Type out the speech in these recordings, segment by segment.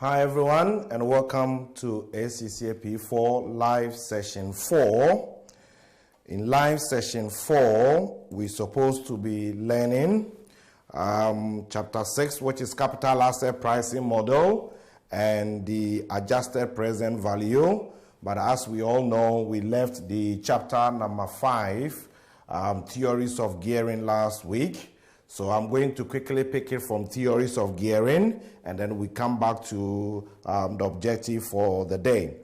Hi everyone, and welcome to ACCAP 4 Live Session 4. In Live Session 4, we're supposed to be learning Chapter 6, which is Capital Asset Pricing Model and the Adjusted Present Value. But as we all know, we left the chapter number 5, Theories of Gearing, last week. So I'm going to quickly pick it from Theories of Gearing, and then we come back to the objective for the day.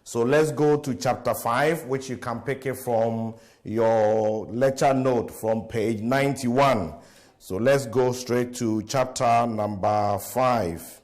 So let's go to chapter 5, which you can pick it from your lecture note from page 91. So let's go straight to chapter number 5.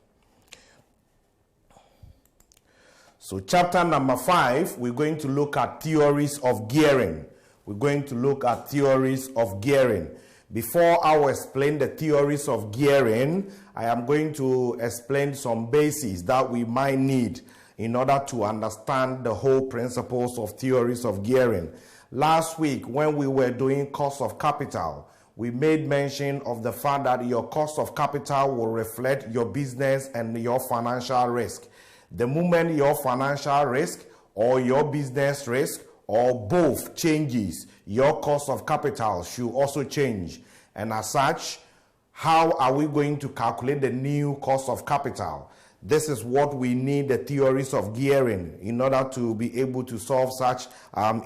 So chapter number 5, we're going to look at theories of gearing. We're going to look at theories of gearing. Before I will explain the theories of gearing, I am going to explain some bases that we might need in order to understand the whole principles of theories of gearing. Last week, when we were doing cost of capital, we made mention of the fact that your cost of capital will reflect your business and your financial risk. The moment your financial risk or your business risk or both changes, your cost of capital should also change. And as such, how are we going to calculate the new cost of capital? This is what we need the theories of gearing in order to be able to solve such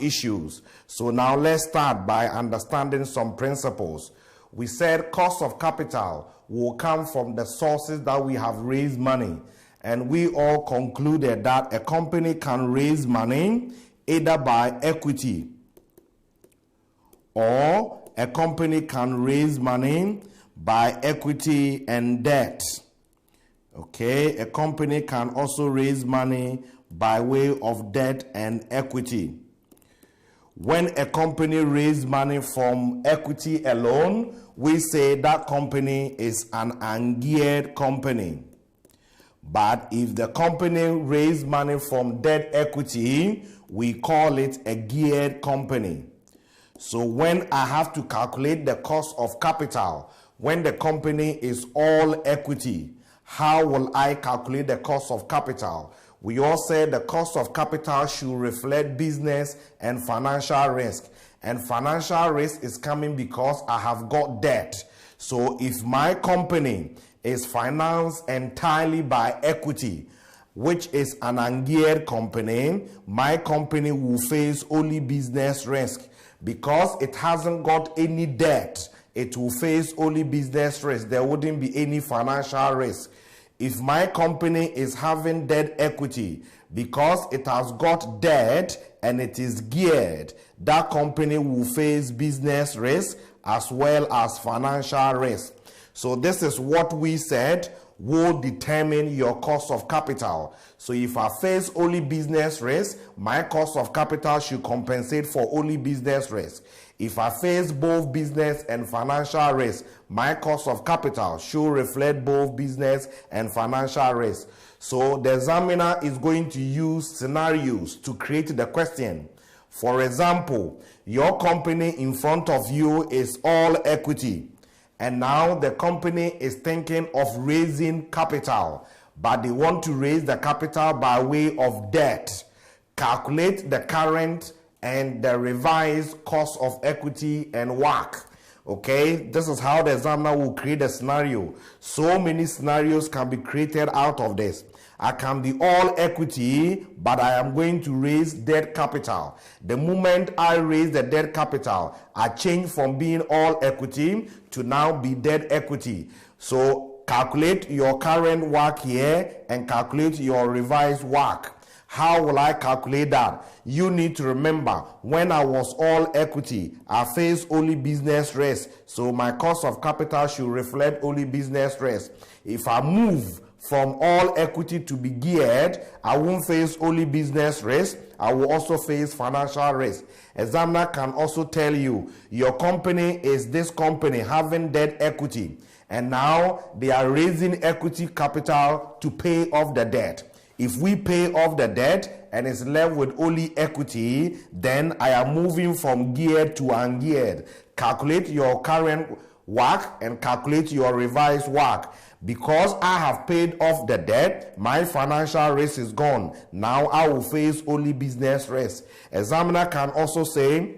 issues. So now let's start by understanding some principles. We said cost of capital will come from the sources that we have raised money. And we all concluded that a company can raise money either by equity, or a company can raise money by equity and debt. Okay, a company can also raise money by way of debt and equity. When a company raises money from equity alone, we say that company is an ungeared company. But if the company raises money from debt equity, we call it a geared company. So when I have to calculate the cost of capital, when the company is all equity, how will I calculate the cost of capital? We all said the cost of capital should reflect business and financial risk. And financial risk is coming because I have got debt. So if my company is financed entirely by equity, which is an ungeared company, my company will face only business risk. Because it hasn't got any debt, it will face only business risk. There wouldn't be any financial risk. If my company is having debt equity, because it has got debt and it is geared, that company will face business risk as well as financial risk. So this is what we said will determine your cost of capital. So if I face only business risk, my cost of capital should compensate for only business risk. If I face both business and financial risk, my cost of capital should reflect both business and financial risk. So the examiner is going to use scenarios to create the question. For example, your company in front of you is all equity. And now the company is thinking of raising capital, but they want to raise the capital by way of debt. Calculate the current and the revised cost of equity and WACC. Okay, this is how the examiner will create a scenario. So many scenarios can be created out of this. I can be all equity, but I am going to raise debt capital. The moment I raise the debt capital, I change from being all equity to now be debt equity. So calculate your current WACC here and calculate your revised WACC. How will I calculate that? You need to remember, when I was all equity, I faced only business risk. So my cost of capital should reflect only business risk. If I move from all equity to be geared, I won't face only business risk, I will also face financial risk. Examiner can also tell you, your company is this company having debt equity, and now they are raising equity capital to pay off the debt. If we pay off the debt and it's left with only equity, then I am moving from geared to ungeared. Calculate your current WACC and calculate your revised WACC. Because I have paid off the debt, my financial risk is gone. Now I will face only business risk. Examiner can also say,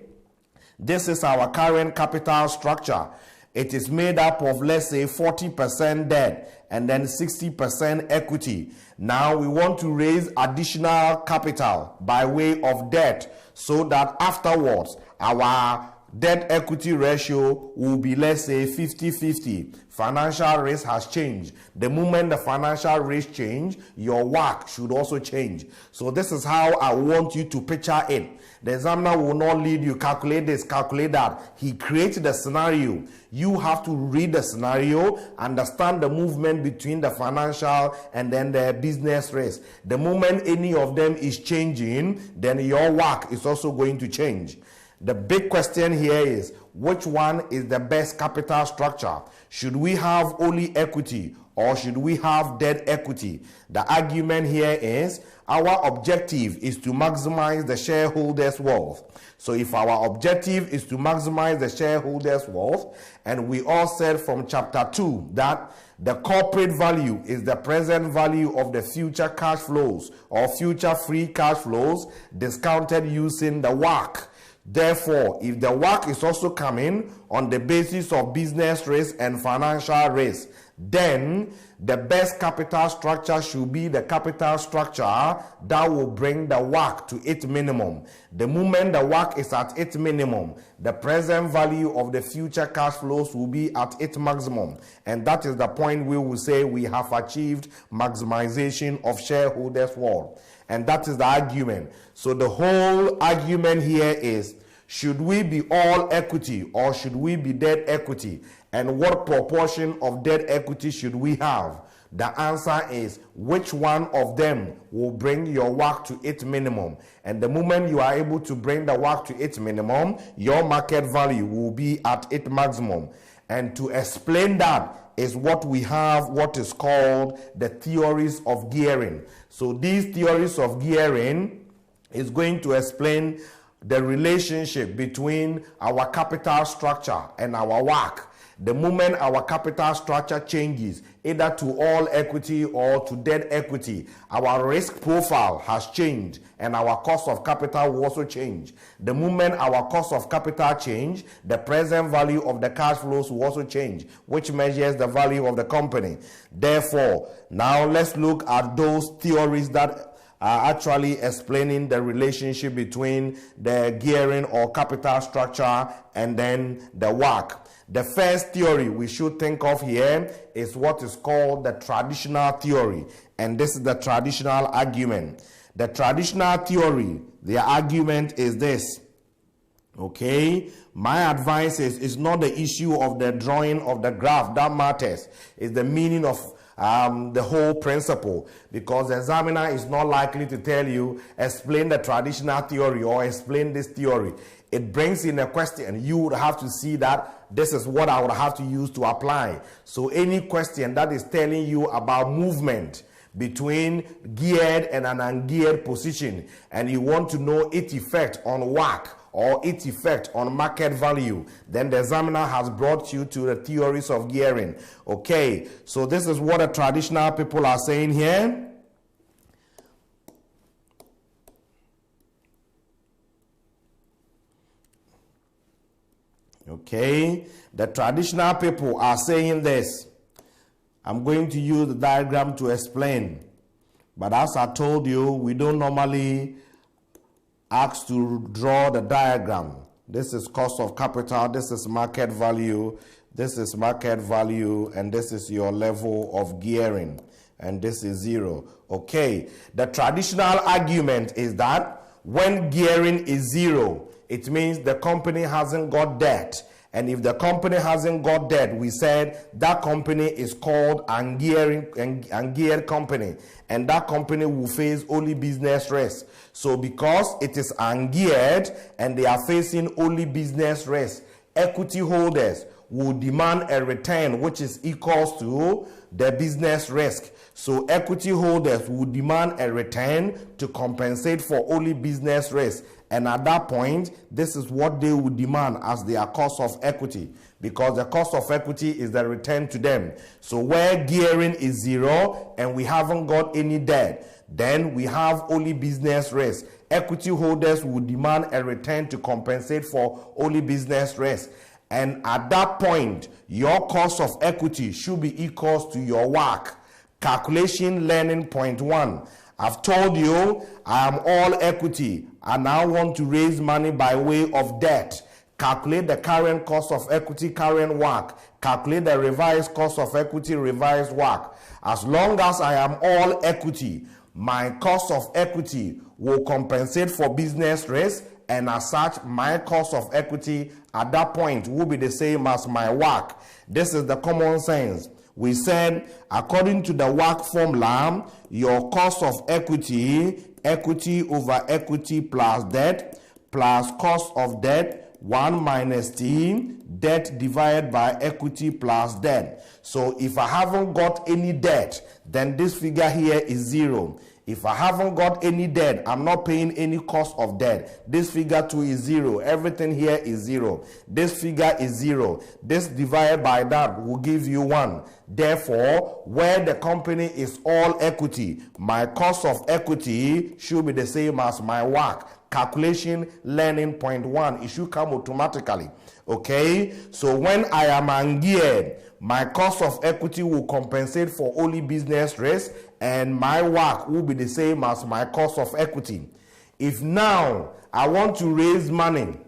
this is our current capital structure. It is made up of, let's say, 40% debt and then 60% equity. Now we want to raise additional capital by way of debt so that afterwards our debt equity ratio will be, let's say, 50-50. Financial risk has changed. The moment the financial risk change, your WACC should also change. So this is how I want you to picture it. The examiner will not lead you, calculate this, calculate that. He creates the scenario. You have to read the scenario, understand the movement between the financial and then the business risk. The moment any of them is changing, then your WACC is also going to change. The big question here is, which one is the best capital structure? Should we have only equity or should we have debt equity? The argument here is our objective is to maximize the shareholders' wealth. So if our objective is to maximize the shareholders' wealth, and we all said from chapter 2 that the corporate value is the present value of the future cash flows or future free cash flows discounted using the WACC. Therefore, if the WACC is also coming on the basis of business risk and financial risk, then the best capital structure should be the capital structure that will bring the WACC to its minimum. The moment the WACC is at its minimum, the present value of the future cash flows will be at its maximum. And that is the point we will say we have achieved maximization of shareholders' wealth. And that is the argument. So the whole argument here is, should we be all equity or should we be debt equity? And what proportion of debt equity should we have? The answer is, which one of them will bring your WACC to its minimum? And the moment you are able to bring the WACC to its minimum, your market value will be at its maximum. And to explain that is what we have, what is called the theories of gearing. So these theories of gearing is going to explain the relationship between our capital structure and our WACC. The moment our capital structure changes, either to all equity or to debt equity, our risk profile has changed and our cost of capital will also change. The moment our cost of capital change, the present value of the cash flows will also change, which measures the value of the company. Therefore, now let's look at those theories that are actually explaining the relationship between the gearing or capital structure and then the WACC. The first theory we should think of here is what is called the traditional theory, and this is the traditional argument. The traditional theory, the argument is this. Okay, my advice is, it's not the issue of the drawing of the graph that matters. It's the meaning of the whole principle, because the examiner is not likely to tell you, explain the traditional theory or explain this theory. It brings in a question. You would have to see that this is what I would have to use to apply. So any question that is telling you about movement between geared and an ungeared position, and you want to know its effect on WACC or its effect on market value, then the examiner has brought you to the theories of gearing. Okay, so this is what the traditional people are saying here. Okay, the traditional people are saying this. I'm going to use the diagram to explain. But as I told you, we don't normally ask to draw the diagram. This is cost of capital, this is market value, this is market value, and this is your level of gearing, and this is zero. Okay, the traditional argument is that when gearing is zero, it means the company hasn't got debt. And if the company hasn't got debt, we said that company is called ungeared company. And that company will face only business risk. So because it is ungeared and they are facing only business risk, equity holders will demand a return which is equals to the business risk. So equity holders will demand a return to compensate for only business risk. And at that point, this is what they will demand as their cost of equity, because the cost of equity is the return to them. So where gearing is 0 and we haven't got any debt, then we have only business risk. Equity holders will demand a return to compensate for only business risk. And at that point, your cost of equity should be equal to your WACC. Calculation learning point 1. I've told you I am all equity. I now want to raise money by way of debt. Calculate the current cost of equity, current WACC. Calculate the revised cost of equity, revised WACC. As long as I am all equity, my cost of equity will compensate for business risk, and as such, my cost of equity at that point will be the same as my WACC. This is the common sense. We said, according to the WACC formula, your cost of equity, equity over equity plus debt, plus cost of debt, 1 minus T, debt divided by equity plus debt. So if I haven't got any debt, then this figure here is 0. If I haven't got any debt, I'm not paying any cost of debt. This figure too is 0. Everything here is 0. This figure is 0. This divided by that will give you 1. Therefore, where the company is all equity, my cost of equity should be the same as my WACC. Calculation learning point 1. It should come automatically. Okay? So when I am ungeared, my cost of equity will compensate for only business risk, and my WACC will be the same as my cost of equity. If now I want to raise money,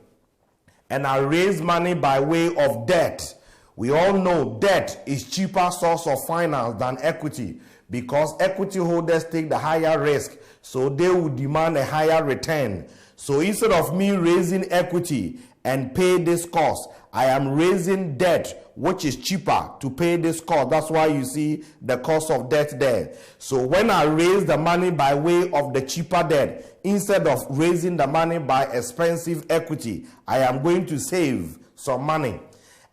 and I raise money by way of debt, we all know debt is cheaper source of finance than equity, because equity holders take the higher risk, so they will demand a higher return. So instead of me raising equity and pay this cost, I am raising debt, which is cheaper to pay this cost. That's why you see the cost of debt there. So when I raise the money by way of the cheaper debt, instead of raising the money by expensive equity, I am going to save some money.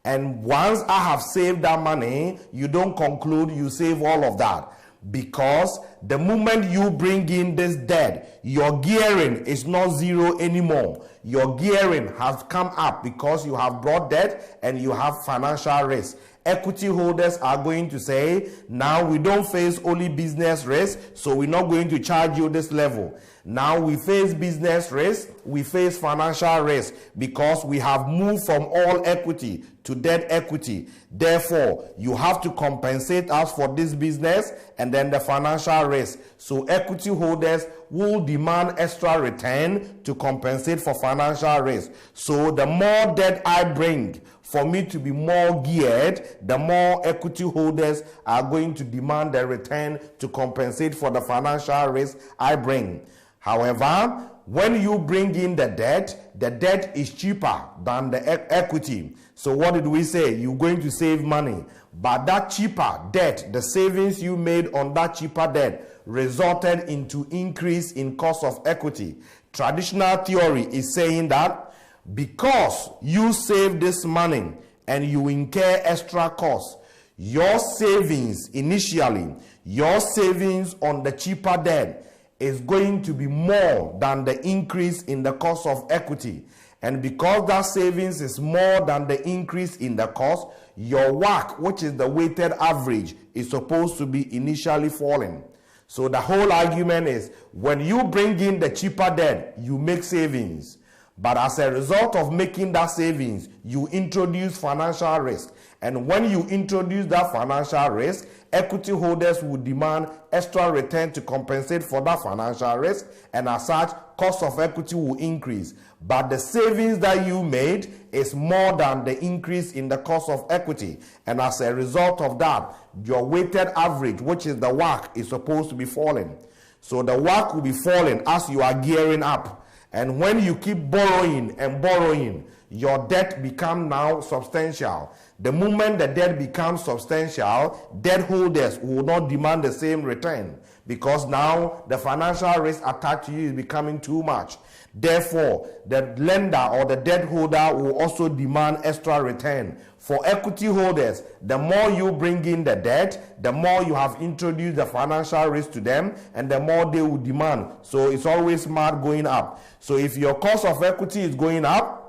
And once I have saved that money, you don't conclude you save all of that. Because the moment you bring in this debt, your gearing is not 0 anymore. Your gearing has come up because you have brought debt and you have financial risk. Equity holders are going to say, now we don't face only business risk, so we're not going to charge you this level. Now we face business risk, we face financial risk, because we have moved from all equity to debt equity. Therefore, you have to compensate us for this business and then the financial risk. So equity holders will demand extra return to compensate for financial risk. So the more debt I bring for me to be more geared, the more equity holders are going to demand the return to compensate for the financial risk I bring. However, when you bring in the debt is cheaper than the equity. So what did we say? You're going to save money. But that cheaper debt, the savings you made on that cheaper debt, resulted into increase in cost of equity. Traditional theory is saying that because you save this money and you incur extra costs, your savings initially, your savings on the cheaper debt is going to be more than the increase in the cost of equity. And because that savings is more than the increase in the cost, your WACC, which is the weighted average, is supposed to be initially falling. So the whole argument is, when you bring in the cheaper debt, you make savings. But as a result of making that savings, you introduce financial risk. And when you introduce that financial risk, equity holders will demand extra return to compensate for that financial risk, and as such, cost of equity will increase. But the savings that you made is more than the increase in the cost of equity. And as a result of that, your weighted average, which is the WACC, is supposed to be falling. So the WACC will be falling as you are gearing up. And when you keep borrowing and borrowing, your debt becomes now substantial. The moment the debt becomes substantial, debt holders will not demand the same return, because now the financial risk attached to you is becoming too much. Therefore, the lender or the debt holder will also demand extra return. For equity holders, the more you bring in the debt, the more you have introduced the financial risk to them, and the more they will demand. So it's always smart going up. So if your cost of equity is going up,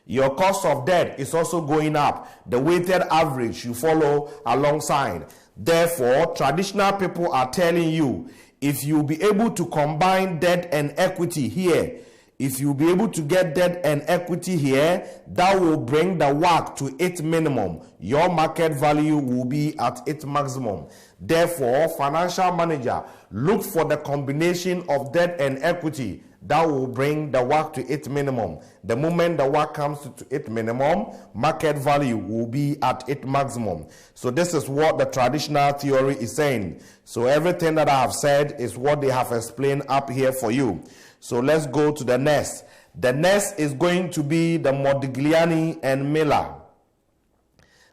your cost of debt is also going up. The weighted average you follow alongside. Therefore, traditional people are telling you, if you be able to combine debt and equity here, if you be able to get debt and equity here, that will bring the WACC to its minimum. Your market value will be at its maximum. Therefore, financial manager, look for the combination of debt and equity that will bring the WACC to its minimum. The moment the WACC comes to its minimum, market value will be at its maximum. So this is what the traditional theory is saying. So everything that I have said is what they have explained up here for you. So let's go to the next. The next is going to be the Modigliani and Miller.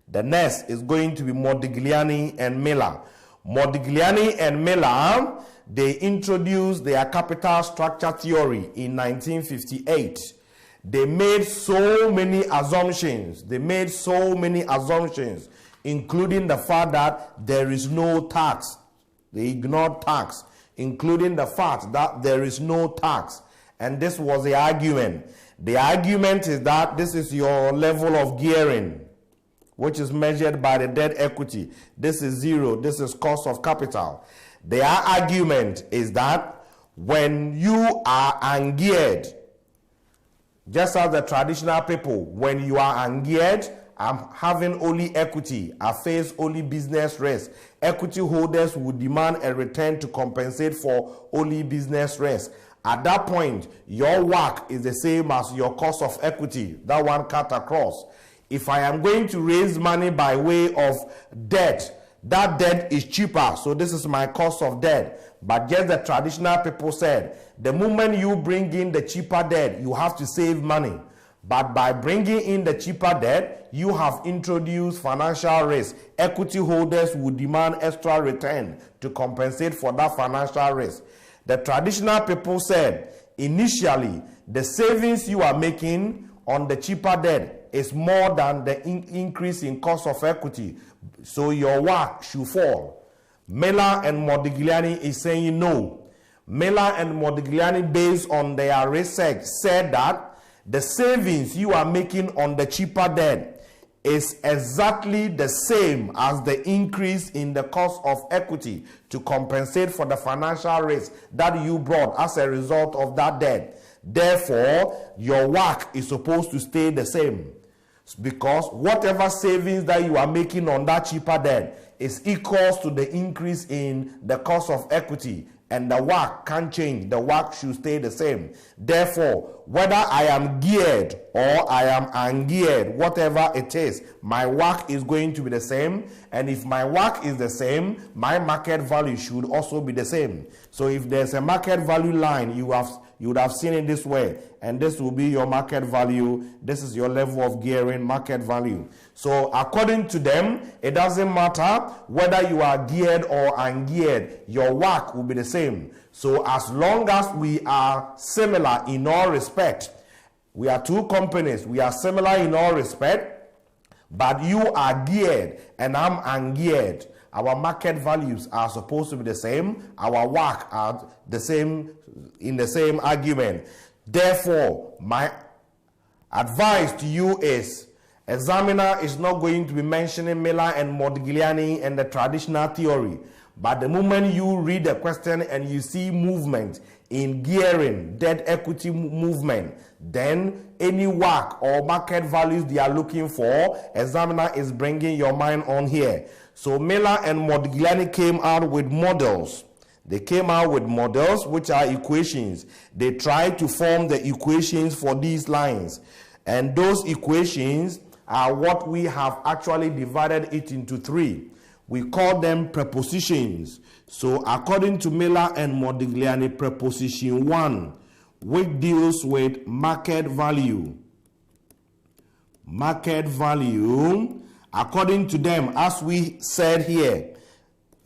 The next is going to be Modigliani and Miller. Modigliani and Miller, they introduced their capital structure theory in 1958. They made so many assumptions. Including the fact that there is no tax. They ignored tax, including the fact that there is no tax. And this was the argument. The argument is that this is your level of gearing, which is measured by the debt equity. This is zero. This is cost of capital. Their argument is that when you are ungeared, just as the traditional people, when you are ungeared, I'm having only equity, I face only business risk. Equity holders will demand a return to compensate for only business risk. At that point, your WACC is the same as your cost of equity, that one cut across. If I am going to raise money by way of debt, that debt is cheaper, so this is my cost of debt. But just the traditional people said, the moment you bring in the cheaper debt, you have to save money. But by bringing in the cheaper debt, you have introduced financial risk. Equity holders will demand extra return to compensate for that financial risk. The traditional people said, initially, the savings you are making on the cheaper debt is more than the increase in cost of equity. So your WACC should fall. Miller and Modigliani is saying no. Miller and Modigliani, based on their research, said that the savings you are making on the cheaper debt is exactly the same as the increase in the cost of equity to compensate for the financial risk that you brought as a result of that debt. Therefore, your WACC is supposed to stay the same, because whatever savings that you are making on that cheaper debt is equals to the increase in the cost of equity. And the WACC can't change. The WACC should stay the same. Therefore, whether I am geared or I am ungeared, whatever it is, my WACC is going to be the same. And if my WACC is the same, my market value should also be the same. So if there's a market value line, you would have seen it this way, and this will be your market value. This is your level of gearing, market value. So according to them, it doesn't matter whether you are geared or ungeared, your WACC will be the same. So as long as we are similar in all respect, we are two companies, we are similar in all respect, but you are geared and I'm ungeared, our market values are supposed to be the same, our WACC are the same, in the same argument. Therefore, my advice to you is, examiner is not going to be mentioning Miller and Modigliani and the traditional theory. But the moment you read the question and you see movement in gearing, debt equity movement, then any WACC or market values they are looking for, examiner is bringing your mind on here. So Miller and Modigliani came out with models. They came out with models, which are equations. They tried to form the equations for these lines. And those equations are what we have actually divided it into three. We call them prepositions. So according to Miller and Modigliani, preposition 1, which deals with market value. Market value, according to them, as we said here,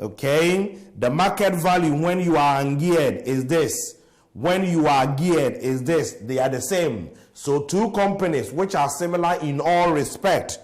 Okay, the market value when you are ungeared is this. When you are geared is this. They are the same. So two companies which are similar in all respect,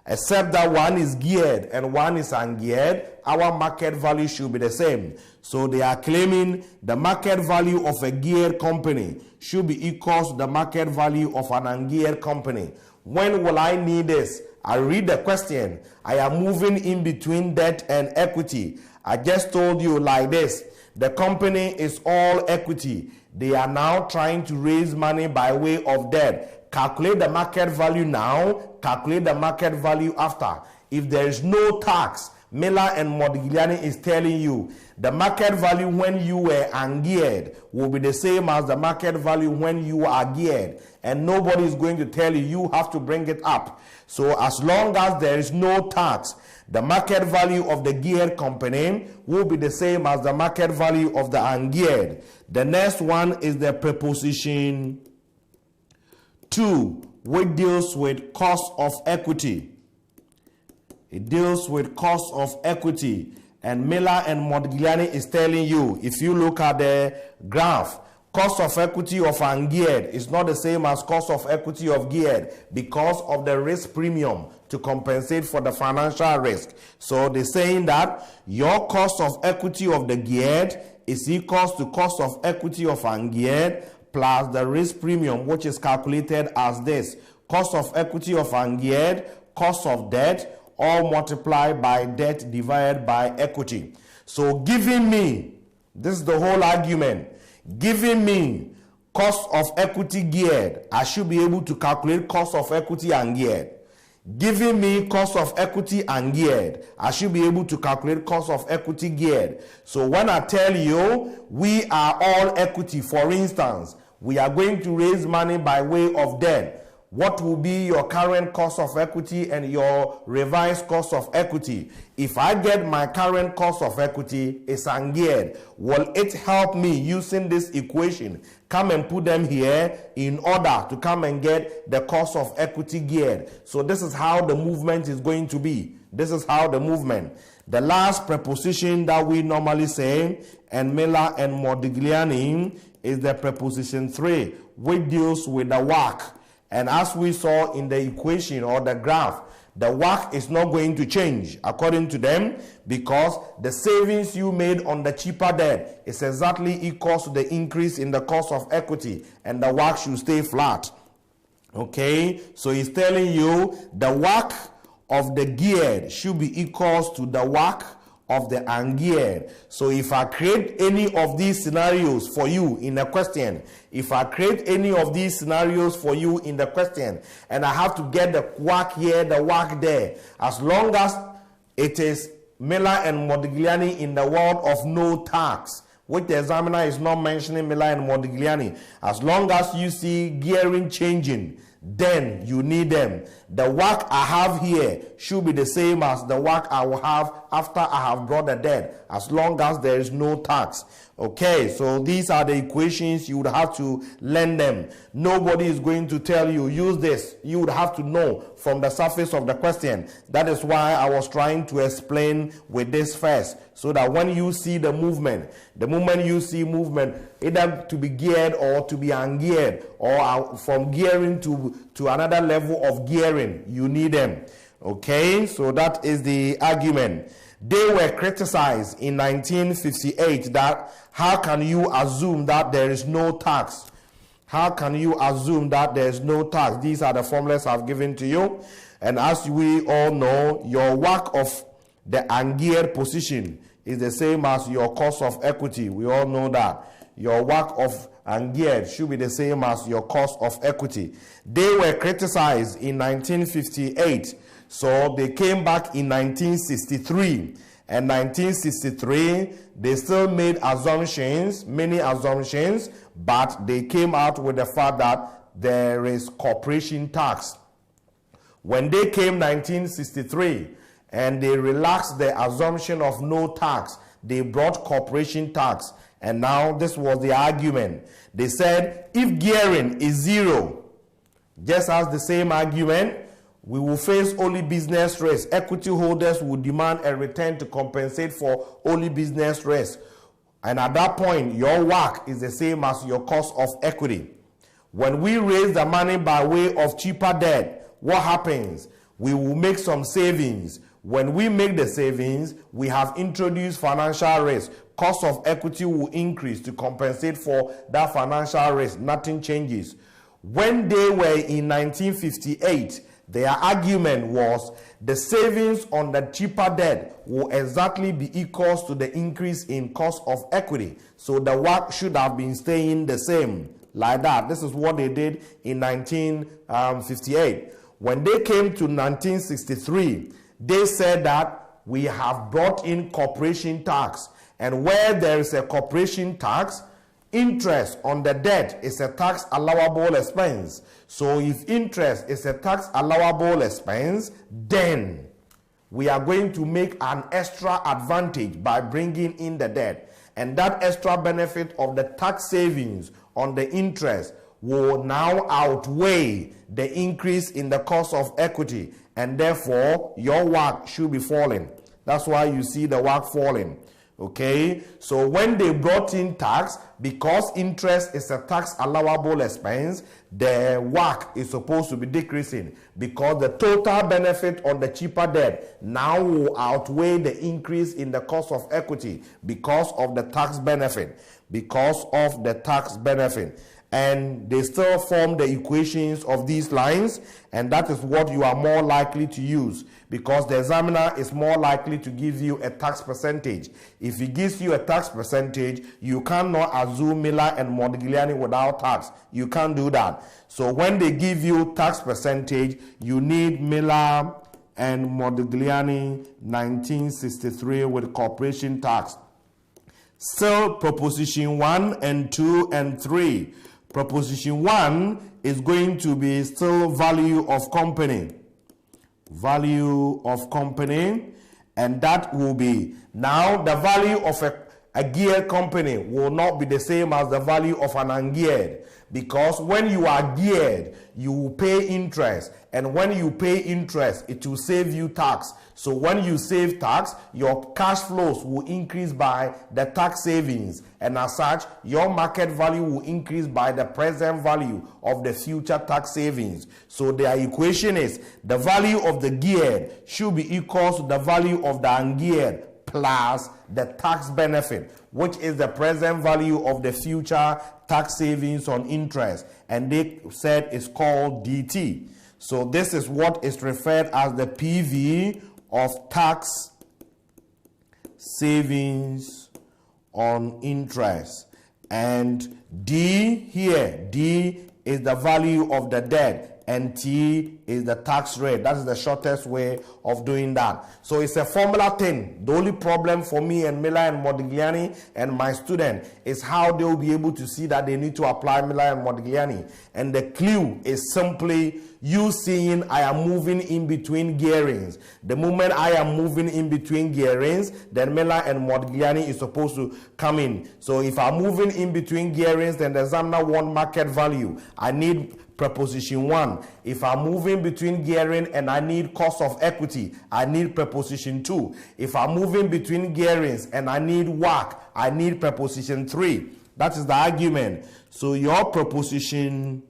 except that one is geared and one is ungeared, our market value should be the same. So they are claiming the market value of a geared company should be equal to the market value of an ungeared company. When will I need this? I read the question. I am moving in between debt and equity. I just told you like this. The company is all equity. They are now trying to raise money by way of debt. Calculate the market value now. Calculate the market value after. If there is no tax, Miller and Modigliani is telling you the market value when you were ungeared will be the same as the market value when you are geared. And nobody is going to tell you you have to bring it up. So as long as there is no tax, the market value of the geared company will be the same as the market value of the ungeared. The next one is the preposition 2, which deals with cost of equity. It deals with cost of equity. And Miller and Modigliani is telling you, if you look at the graph, cost of equity of ungeared is not the same as cost of equity of geared because of the risk premium to compensate for the financial risk. So they're saying that your cost of equity of the geared is equal to cost of equity of ungeared plus the risk premium, which is calculated as this. Cost of equity of ungeared, cost of debt, all multiplied by debt divided by equity. So giving me, this is the whole argument, giving me cost of equity geared, I should be able to calculate cost of equity ungeared. Giving me cost of equity ungeared, I should be able to calculate cost of equity geared. So when I tell you we are all equity, for instance, we are going to raise money by way of debt. What will be your current cost of equity and your revised cost of equity? If I get my current cost of equity is ungeared, will it help me using this equation? Come and put them here in order to come and get the cost of equity geared. So this is how the movement is going to be. This is how the movement. The last preposition that we normally say, and Miller and Modigliani, is the preposition 3, which deals with the WACC. And as we saw in the equation or the graph, the WACC is not going to change according to them because the savings you made on the cheaper debt is exactly equal to the increase in the cost of equity, and the WACC should stay flat. Okay, so he's telling you the WACC of the geared should be equal to the WACC of the ungeared. So if I create any of these scenarios for you in the question, if I create any of these scenarios for you in the question, and I have to get the WACC here, the WACC there, as long as it is Miller and Modigliani in the world of no tax, which the examiner is not mentioning Miller and Modigliani, as long as you see gearing changing, then you need them. The WACC I have here should be the same as the WACC I will have after I have brought the debt, as long as there is no tax. Okay, so these are the equations. You would have to learn them. Nobody is going to tell you use this. You would have to know from the surface of the question. That is why I was trying to explain with this first, so that when you see the moment you see movement, either to be geared or to be ungeared, or from gearing to another level of gearing, you need them. Okay, so that is the argument. They were criticized in 1958 that how can you assume that there is no tax? How can you assume that there is no tax? These are the formulas I've given to you. And as we all know, your WACC of the ungeared position is the same as your cost of equity. We all know that. Your WACC of ungeared should be the same as your cost of equity. They were criticized in 1958. So they came back in 1963. And 1963, they still made assumptions, many assumptions, but they came out with the fact that there is corporation tax. When they came 1963 and they relaxed the assumption of no tax, they brought corporation tax. And now this was the argument. They said if gearing is 0, just as the same argument, we will face only business risk. Equity holders will demand a return to compensate for only business risk. And at that point, your WACC is the same as your cost of equity. When we raise the money by way of cheaper debt, what happens? We will make some savings. When we make the savings, we have introduced financial risk. Cost of equity will increase to compensate for that financial risk. Nothing changes. When they were in 1958, their argument was the savings on the cheaper debt will exactly be equal to the increase in cost of equity. So the WACC should have been staying the same, like that. This is what they did in 1958. When they came to 1963, they said that we have brought in corporation tax. And where there is a corporation tax, interest on the debt is a tax allowable expense. So if interest is a tax allowable expense, then we are going to make an extra advantage by bringing in the debt. And that extra benefit of the tax savings on the interest will now outweigh the increase in the cost of equity. And therefore, your WACC should be falling. That's why you see the WACC falling. Okay, so when they brought in tax, because interest is a tax allowable expense, the WACC is supposed to be decreasing, because the total benefit on the cheaper debt now will outweigh the increase in the cost of equity because of the tax benefit. Because of the tax benefit. And they still form the equations of these lines, and that is what you are more likely to use, because the examiner is more likely to give you a tax percentage. If he gives you a tax percentage, you cannot assume Miller and Modigliani without tax. You can't do that. So when they give you tax percentage, you need Miller and Modigliani 1963 with corporation tax. Still, proposition 1 and 2 and 3. Proposition 1 is going to be still value of company. Value of company. And that will be, now the value of a geared company will not be the same as the value of an ungeared. Because when you are geared, you will pay interest. And when you pay interest, it will save you tax. So when you save tax, your cash flows will increase by the tax savings. And as such, your market value will increase by the present value of the future tax savings. So their equation is the value of the geared should be equal to the value of the ungeared plus the tax benefit, which is the present value of the future tax savings on interest. And they said it's called DT. So this is what is referred as the PV of tax savings on interest. And D here, D is the value of the debt, and T is the tax rate. That's the shortest way of doing that. So it's a formula thing. The only problem for me and Miller and Modigliani and my student is how they will be able to see that they need to apply Miller and Modigliani. And the clue is simply you seeing I am moving in between gearings. The moment I am moving in between gearings, then Miller and Modigliani is supposed to come in. So if I'm moving in between gearings, then the examiner wants market value. I need preposition 1. If I'm moving between gearing and I need cost of equity, I need preposition 2. If I'm moving between gearings and I need WACC, I need preposition 3. That is the argument. So your preposition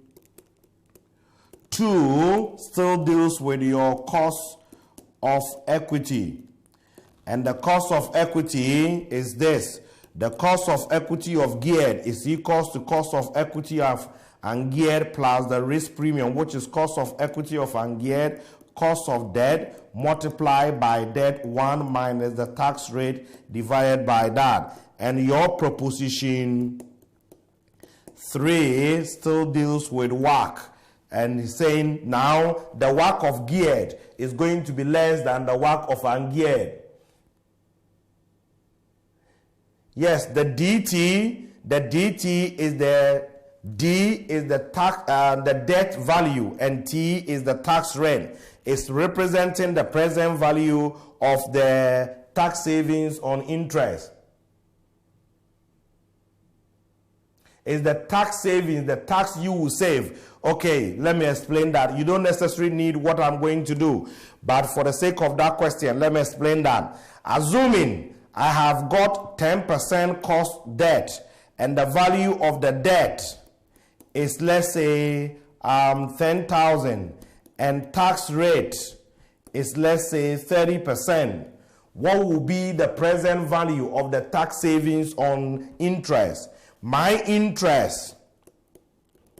2 still deals with your cost of equity. And the cost of equity is this. The cost of equity of geared is equal to cost of equity of ungeared plus the risk premium, which is cost of equity of ungeared, cost of debt multiplied by debt 1 minus the tax rate divided by that. And your proposition 3 still deals with WACC. And he's saying now the WACC of geared is going to be less than the WACC of ungeared. Yes, the DT is the D is the tax, the debt value, and T is the tax rate. It's representing the present value of the tax savings on interest. is the tax savings, the tax you will save. Okay, let me explain that. You don't necessarily need what I'm going to do, but for the sake of that question, let me explain that. Assuming I have got 10% cost debt, and the value of the debt is, let's say, 10,000, and tax rate is, let's say, 30%. What will be the present value of the tax savings on interest? My interest,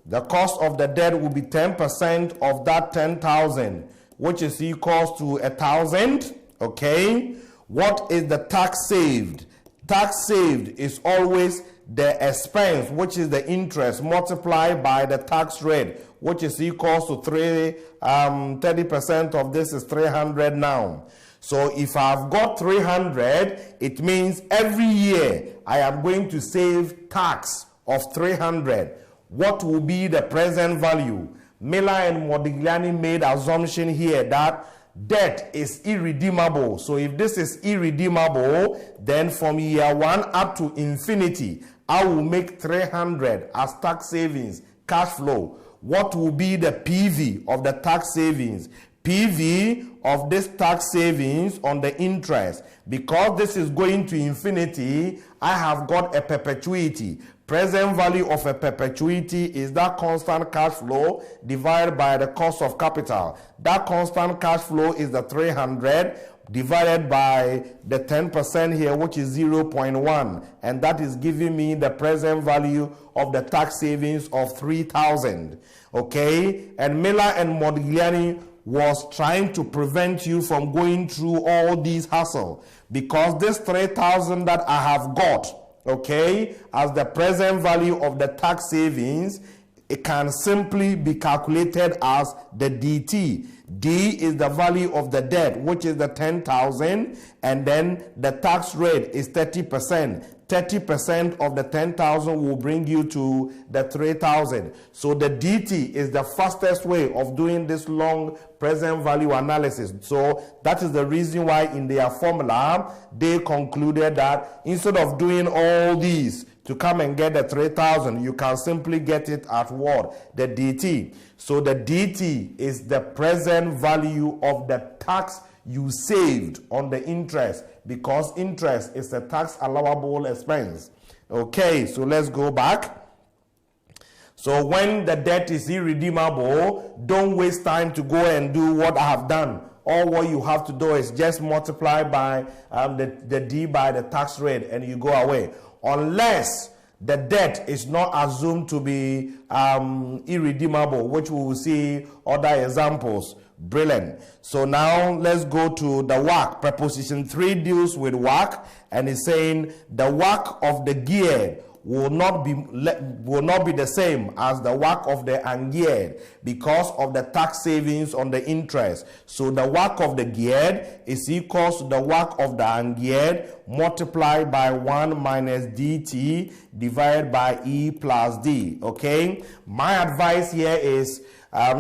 the cost of the debt will be 10% of that 10,000, which is equals to 1,000. Okay. What is the tax saved? Tax saved is always the expense, which is the interest, multiplied by the tax rate, which is equals to 30% of this is 300 now. So if I've got 300, it means every year I am going to save tax of 300. What will be the present value? Miller and Modigliani made assumption here that debt is irredeemable. So if this is irredeemable, then from year 1 up to infinity, I will make 300 as tax savings, cash flow. What will be the PV of the tax savings? PV of this tax savings on the interest. Because this is going to infinity, I have got a perpetuity. Present value of a perpetuity is that constant cash flow divided by the cost of capital. That constant cash flow is the 300 divided by the 10% here, which is 0.1, and that is giving me the present value of the tax savings of 3,000. Okay, and Miller and Modigliani was trying to prevent you from going through all these hassle, because this 3,000 that I have got, okay, as the present value of the tax savings, it can simply be calculated as the DT. D is the value of the debt, which is the 10,000, and then the tax rate is 30%. 30% of the 10,000 will bring you to the 3,000. So the DT is the fastest way of doing this long present value analysis. So that is the reason why in their formula, they concluded that instead of doing all these to come and get the 3,000, you can simply get it at what? The DT. So the DT is the present value of the tax you saved on the interest, because interest is a tax allowable expense. Okay, so let's go back. So when the debt is irredeemable, don't waste time to go and do what I have done. All what you have to do is just multiply by the D by the tax rate, and you go away. Unless the debt is not assumed to be irredeemable, which we will see other examples. Brilliant. So now let's go to the WACC. Preposition 3 deals with WACC, and it's saying the WACC of the geared will not be the same as the WACC of the ungeared because of the tax savings on the interest. So the WACC of the geared is equals to the WACC of the ungeared multiplied by 1 minus dt divided by E plus D. Okay, my advice here is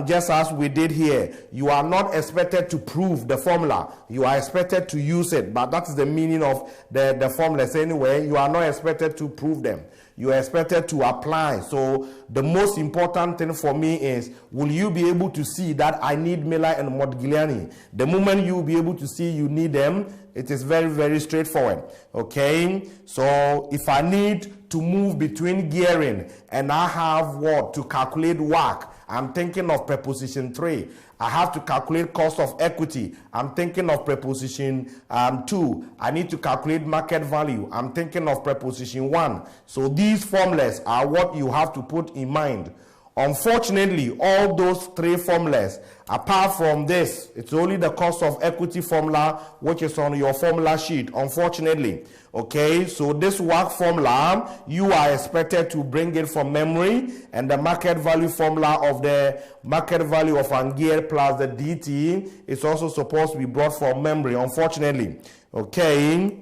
just as we did here, you are not expected to prove the formula. You are expected to use it, but that is the meaning of the formulas anyway. You are not expected to prove them. You are expected to apply. So the most important thing for me is, will you be able to see that I need Miller and Modigliani? The moment you will be able to see you need them, it is very, very straightforward. Okay, so if I need to move between gearing and I have what to calculate WACC, I'm thinking of preposition 3. I have to calculate cost of equity. I'm thinking of preposition 2. I need to calculate market value. I'm thinking of preposition 1. So these formulas are what you have to put in mind. Unfortunately, all those 3 formulas, apart from this, it's only the cost of equity formula which is on your formula sheet, unfortunately. Okay, so this WACC formula, you are expected to bring it from memory, and the market value formula of the market value of ungeared plus the DT is also supposed to be brought from memory, unfortunately. Okay,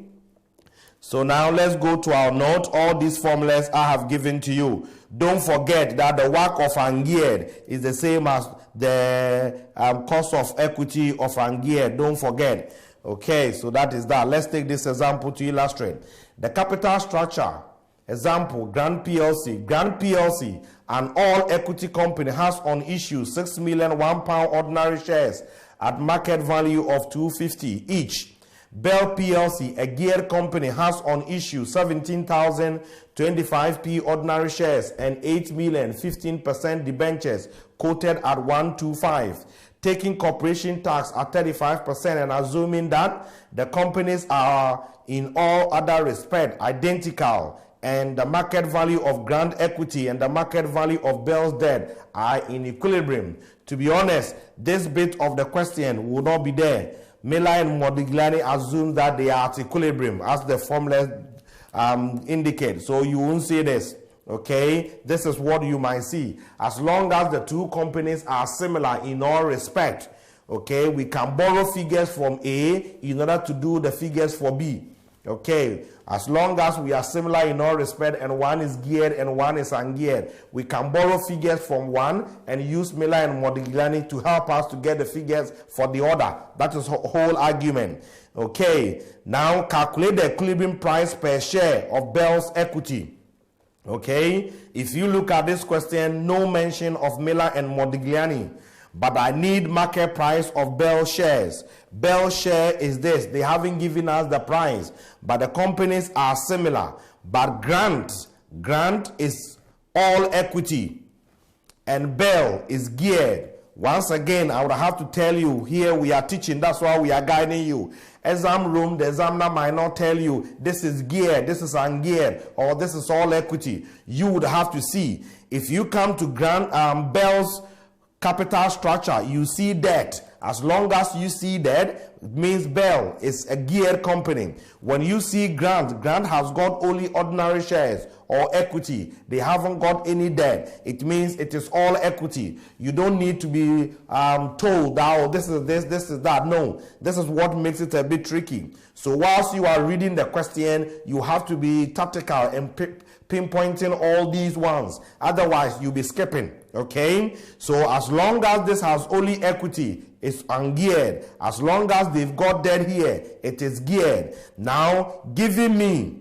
so now let's go to our note. All these formulas I have given to you. Don't forget that the WACC of ungeared is the same as the cost of equity of ungeared. Don't forget. Okay, so that is that. Let's take this example to illustrate. The capital structure Example, Grant PLC. Grant PLC, an all-equity company, has on issue 6 million £1 ordinary shares at market value of 250 each. Bell PLC, a geared company, has on issue 17,025p ordinary shares and 8 million 15% debentures quoted at 125. Taking corporation tax at 35% and assuming that the companies are in all other respect identical, and the market value of Grant equity and the market value of Bell's debt are in equilibrium. To be honest, this bit of the question will not be there. Miller and Modigliani assume that they are at equilibrium, as the formula indicates. So you won't see this. Okay, this is what you might see. As long as the two companies are similar in all respect, okay, we can borrow figures from A in order to do the figures for B. Okay, as long as we are similar in all respect and one is geared and one is ungeared, we can borrow figures from one and use Miller and Modigliani to help us to get the figures for the other. That is the whole argument. Okay, now calculate the equilibrium price per share of Bell's equity. Okay, if you look at this question, no mention of Miller and Modigliani, but I need market price of Bell shares. Bell share is this. They haven't given us the price, but the companies are similar. But Grant is all equity and Bell is geared. Once again, I would have to tell you, here we are teaching, that's why we are guiding you. Exam room, the examiner might not tell you this is geared, this is ungeared, or this is all equity. You would have to see. If you come to Bell's capital structure, you see debt. As long as you see that, it means Bell is a geared company. When you see Grant has got only ordinary shares or equity. They haven't got any debt. It means it is all equity. You don't need to be told that, oh, this is this, this is that. No, this is what makes it a bit tricky. So whilst you are reading the question, you have to be tactical and pinpointing all these ones. Otherwise, you'll be skipping. Okay, so as long as this has only equity, it's ungeared. As long as they've got debt here, it is geared. Now, giving me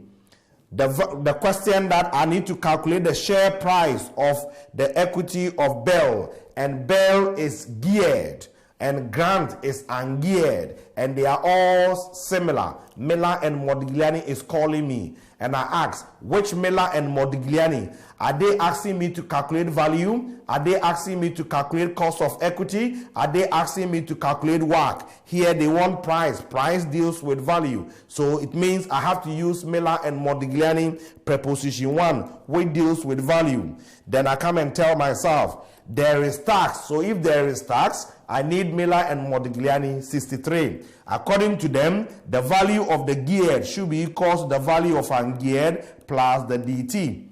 the question that I need to calculate the share price of the equity of Bell, and Bell is geared and Grant is ungeared, and they are all similar. Miller and Modigliani is calling me, and I ask, which Miller and Modigliani? Are they asking me to calculate value? Are they asking me to calculate cost of equity? Are they asking me to calculate WACC? Here they want price. Price deals with value. So it means I have to use Miller and Modigliani preposition 1, which deals with value. Then I come and tell myself, there is tax. So if there is tax, I need Miller and Modigliani 63. According to them, the value of the geared should be equal to the value of ungeared plus the DT.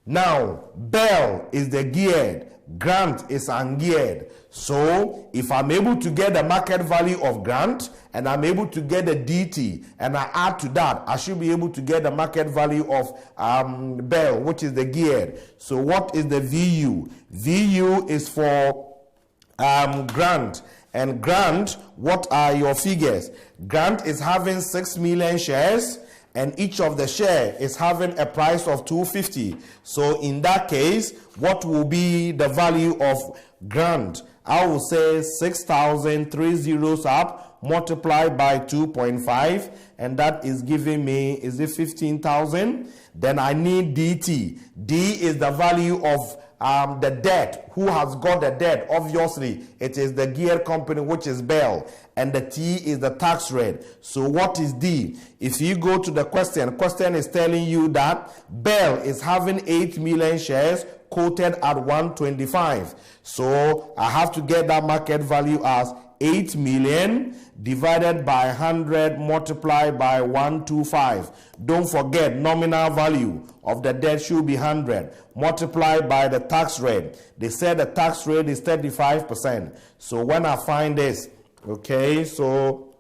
Now, Bell is the geared, Grant is ungeared. So, if I'm able to get the market value of Grant and I'm able to get the DT and I add to that, I should be able to get the market value of Bell, which is the geared. So, what is the VU? VU is for Grant. And Grant, what are your figures? Grant is having 6 million shares, and each of the share is having a price of 250. So in that case, what will be the value of Grant? I will say 6,000, 3 zeros up, multiplied by 2.5, and that is giving me, is it 15,000? Then I need DT. D is the value of the debt. Who has got the debt? Obviously, it is the gear company, which is Bell, and the T is the tax rate. So what is D? If you go to the question is telling you that Bell is having 8 million shares quoted at 125. So I have to get that market value as 8 million divided by 100 multiplied by 125. Don't forget, nominal value of the debt should be 100 multiplied by the tax rate. They said the tax rate is 35%. So when I find this, okay, so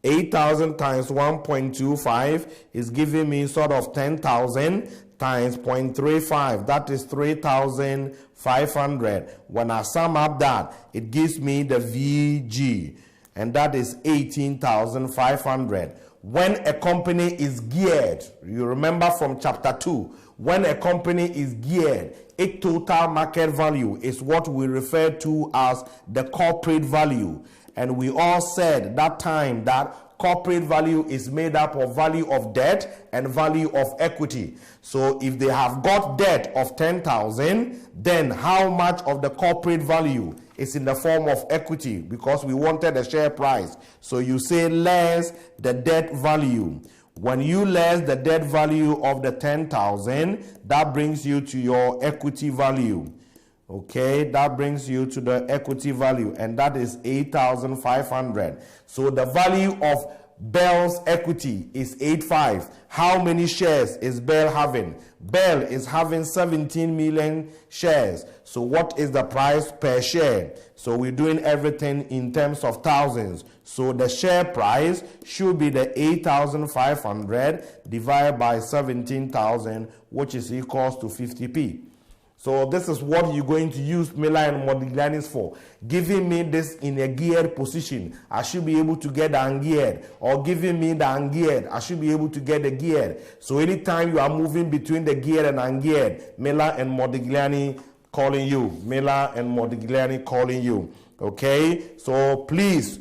8,000 times 1.25 is giving me sort of 10,000 times 0.35. That is 3,500. When I sum up that, it gives me the VG, and that is 18,500. when a company is geared, you remember from chapter 2, when a company is geared, its total market value is what we refer to as the corporate value. And we all said that time that corporate value is made up of value of debt and value of equity. So if they have got debt of 10,000, then how much of the corporate value is in the form of equity? Because we wanted a share price. So you say less the debt value. When you less the debt value of the 10,000, that brings you to your equity value. Okay, that brings you to the equity value, and that is 8,500. So the value of Bell's equity is 85. How many shares is Bell having? Bell is having 17 million shares. So what is the price per share? So we're doing everything in terms of thousands. So the share price should be the 8,500 divided by 17,000, which is equals to 50p. So this is what you're going to use Miller and Modigliani for. Giving me this in a geared position, I should be able to get the ungeared. Or giving me the ungeared, I should be able to get the geared. So anytime you are moving between the geared and ungeared, Miller and Modigliani calling you. Miller and Modigliani calling you. Okay? So please,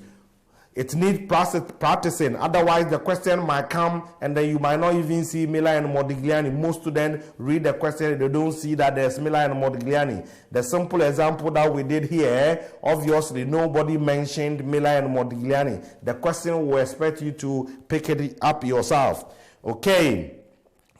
it needs practicing. Otherwise, the question might come and then you might not even see Miller and Modigliani. Most students read the question, they don't see that there's Miller and Modigliani. The simple example that we did here, obviously nobody mentioned Miller and Modigliani. The question will expect you to pick it up yourself. Okay.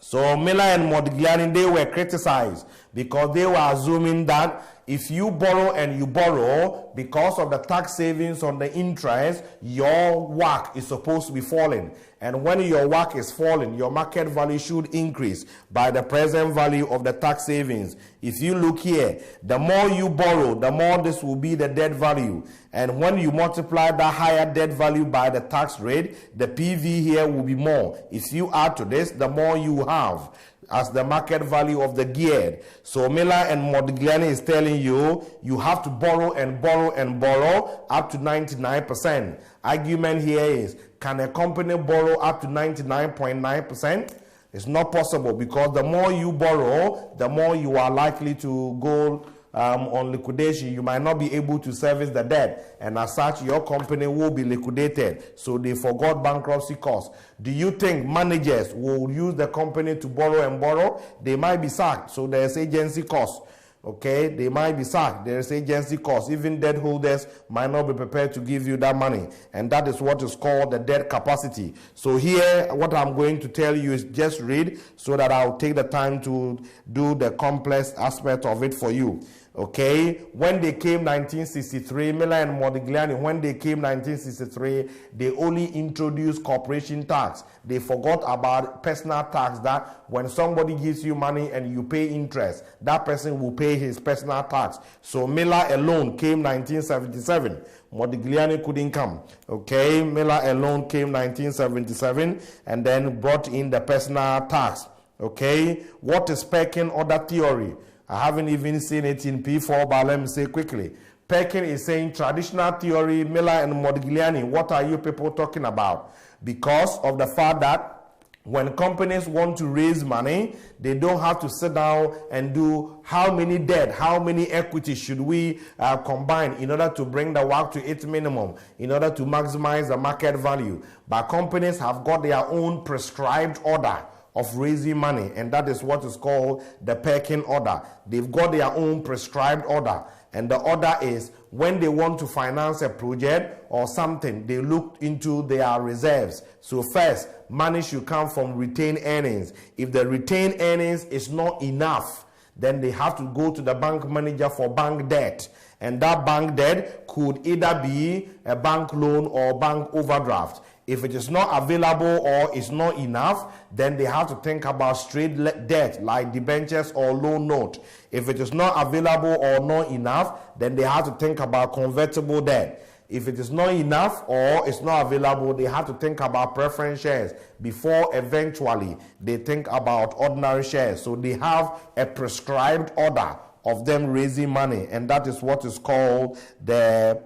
So Miller and Modigliani, they were criticized because they were assuming that if you borrow and you borrow, because of the tax savings on the interest, your WACC is supposed to be falling. And when your WACC is falling, your market value should increase by the present value of the tax savings. If you look here, the more you borrow, the more this will be the debt value. And when you multiply that higher debt value by the tax rate, the PV here will be more. If you add to this, the more you have as the market value of the geared. So Miller and Modigliani is telling you, you have to borrow and borrow and borrow up to 99%. Argument here is, can a company borrow up to 99.9%? It's not possible, because the more you borrow, the more you are likely to go on liquidation. You might not be able to service the debt, and as such your company will be liquidated. So they forgot bankruptcy costs. Do you think managers will use the company to borrow and borrow? They might be sacked, so there's agency costs. Okay, they might be sacked, there's agency costs. Even debt holders might not be prepared to give you that money, and that is what is called the debt capacity. So here what I'm going to tell you is just read, so that I'll take the time to do the complex aspect of it for you. Okay, when they came 1963, Miller and Modigliani, when they came 1963, they only introduced corporation tax. They forgot about personal tax, that when somebody gives you money and you pay interest, that person will pay his personal tax. So Miller alone came 1977. Modigliani couldn't come. Okay, Miller alone came 1977 and then brought in the personal tax. Okay, what is pecking order theory? I haven't even seen it in P4, but let me say quickly. Perkin is saying traditional theory, Miller and Modigliani, what are you people talking about? Because of the fact that when companies want to raise money, they don't have to sit down and do how many debt, how many equity should we combine in order to bring the WACC to its minimum, in order to maximize the market value. But companies have got their own prescribed order of raising money, and that is what is called the Perkin order. They've got their own prescribed order, and the order is when they want to finance a project or something, they look into their reserves. So first, money should come from retained earnings. If the retained earnings is not enough, then they have to go to the bank manager for bank debt. And that bank debt could either be a bank loan or bank overdraft. If it is not available or is not enough, then they have to think about straight debt like debentures or loan note. If it is not available or not enough, then they have to think about convertible debt. If it is not enough or it's not available, they have to think about preference shares before eventually they think about ordinary shares. So they have a prescribed order of them raising money, and that is what is called the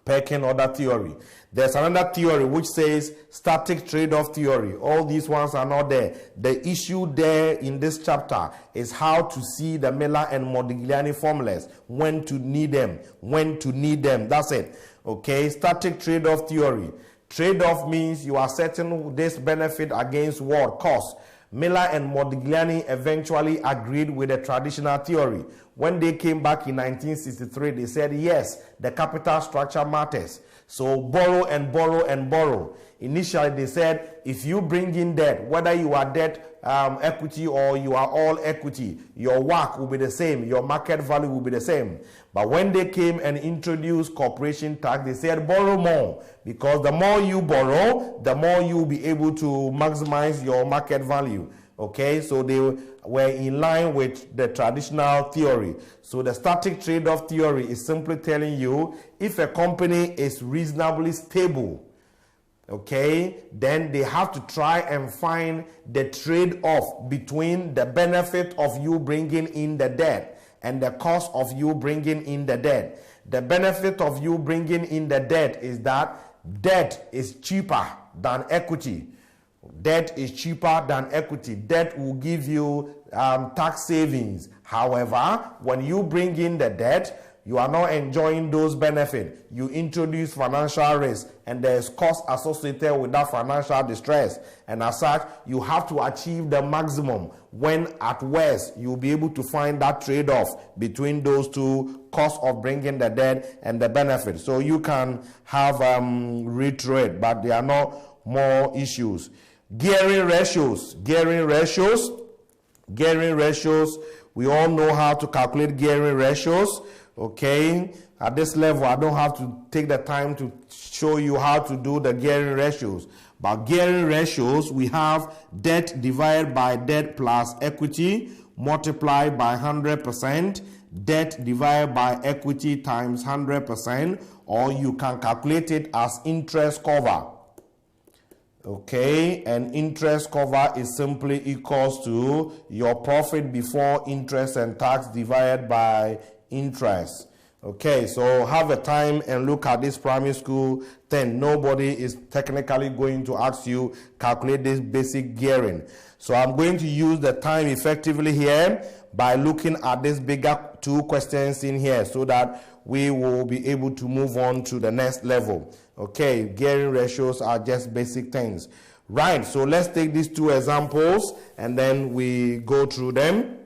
Perkin order theory. There's another theory which says static trade-off theory. All these ones are not there. The issue there in this chapter is how to see the Miller and Modigliani formulas, when to need them, That's it. Okay, static trade-off theory. Trade-off means you are setting this benefit against what? Cost. Miller and Modigliani eventually agreed with the traditional theory. When they came back in 1963, they said, yes, the capital structure matters. So borrow and borrow and borrow. Initially, they said, if you bring in debt, whether you are debt equity or you are all equity, your WACC will be the same, your market value will be the same. But when they came and introduced corporation tax, they said borrow more, because the more you borrow, the more you will be able to maximize your market value. Okay, so they were in line with the traditional theory. So the static trade-off theory is simply telling you, if a company is reasonably stable, okay, then they have to try and find the trade-off between the benefit of you bringing in the debt and the cost of you bringing in the debt. The benefit of you bringing in the debt is that debt is cheaper than equity. Debt is cheaper than equity. Debt will give you tax savings. However, when you bring in the debt, you are not enjoying those benefits. You introduce financial risk, and there is cost associated with that financial distress. And as such, you have to achieve the maximum, when at worst, you'll be able to find that trade-off between those two, cost of bringing the debt and the benefit. So you can have read, but there are not more issues. Gearing ratios. We all know how to calculate gearing ratios. Okay, at this level, I don't have to take the time to show you how to do the gearing ratios. But gearing ratios, we have debt divided by debt plus equity multiplied by 100%, debt divided by equity times 100%, or you can calculate it as interest cover. Okay, and interest cover is simply equals to your profit before interest and tax divided by interest. Okay, so have a time and look at this primary school thing. Nobody is technically going to ask you calculate this basic gearing. So I'm going to use the time effectively here by looking at these bigger two questions in here, so that we will be able to move on to the next level. Okay, gearing ratios are just basic things. Right, so let's take these two examples and then we go through them.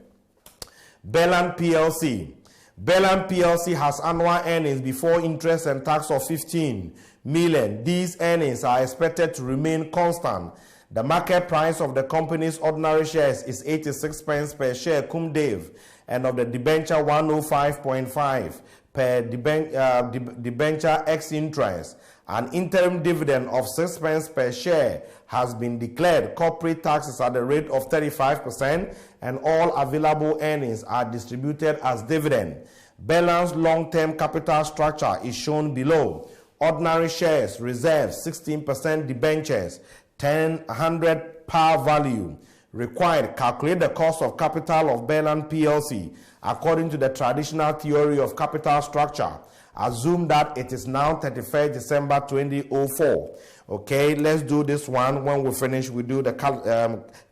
Bellland PLC. Bellland PLC has annual earnings before interest and tax of 15 million. These earnings are expected to remain constant. The market price of the company's ordinary shares is 86 pence per share cum Dave, and of the debenture 105.5 per debenture ex interest. An interim dividend of 6 pence per share has been declared. Corporate tax is at the rate of 35%, and all available earnings are distributed as dividend. Bellland's long-term capital structure is shown below. Ordinary shares, reserves, 16% debentures, 100 par value. Required, calculate the cost of capital of Bellland PLC according to the traditional theory of capital structure. Assume that it is now 31st December 2004. Okay, let's do this one. When we finish, we do the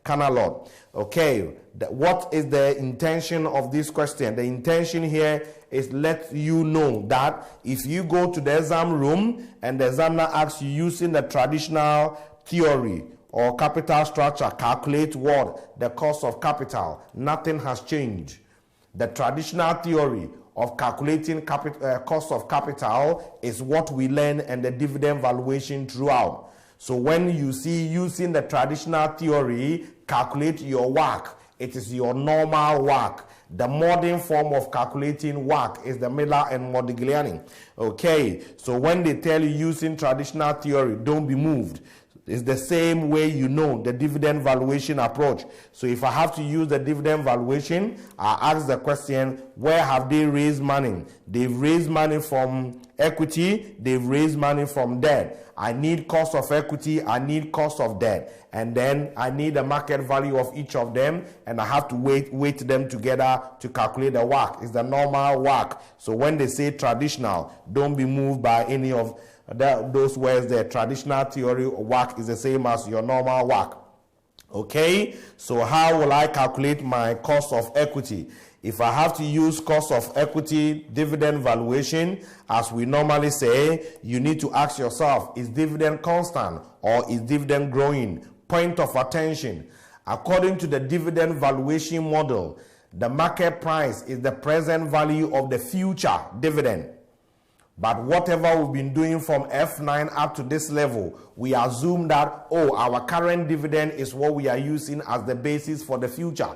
Canalot. Okay, what is the intention of this question? The intention here is let you know that if you go to the exam room and the examiner asks you using the traditional theory or capital structure, calculate what? The cost of capital. Nothing has changed. The traditional theory of calculating cost of capital is what we learn and the dividend valuation throughout. So when you see using the traditional theory, calculate your WACC. It is your normal WACC. The modern form of calculating WACC is the Miller and Modigliani. Okay, so when they tell you using traditional theory, don't be moved. It's the same way you know the dividend valuation approach. So if I have to use the dividend valuation, I ask the question, where have they raised money? They've raised money from equity, they've raised money from debt. I need cost of equity, I need cost of debt, and then I need the market value of each of them, and I have to weight them together to calculate the WACC. It's the normal WACC. So when they say traditional, don't be moved by any of those words. The traditional theory WACC is the same as your normal WACC. Okay, so how will I calculate my cost of equity? If I have to use cost of equity dividend valuation, as we normally say, you need to ask yourself, is dividend constant or is dividend growing? Point of attention. According to the dividend valuation model, the market price is the present value of the future dividend. But whatever we've been doing from F9 up to this level, we assume that, oh, our current dividend is what we are using as the basis for the future.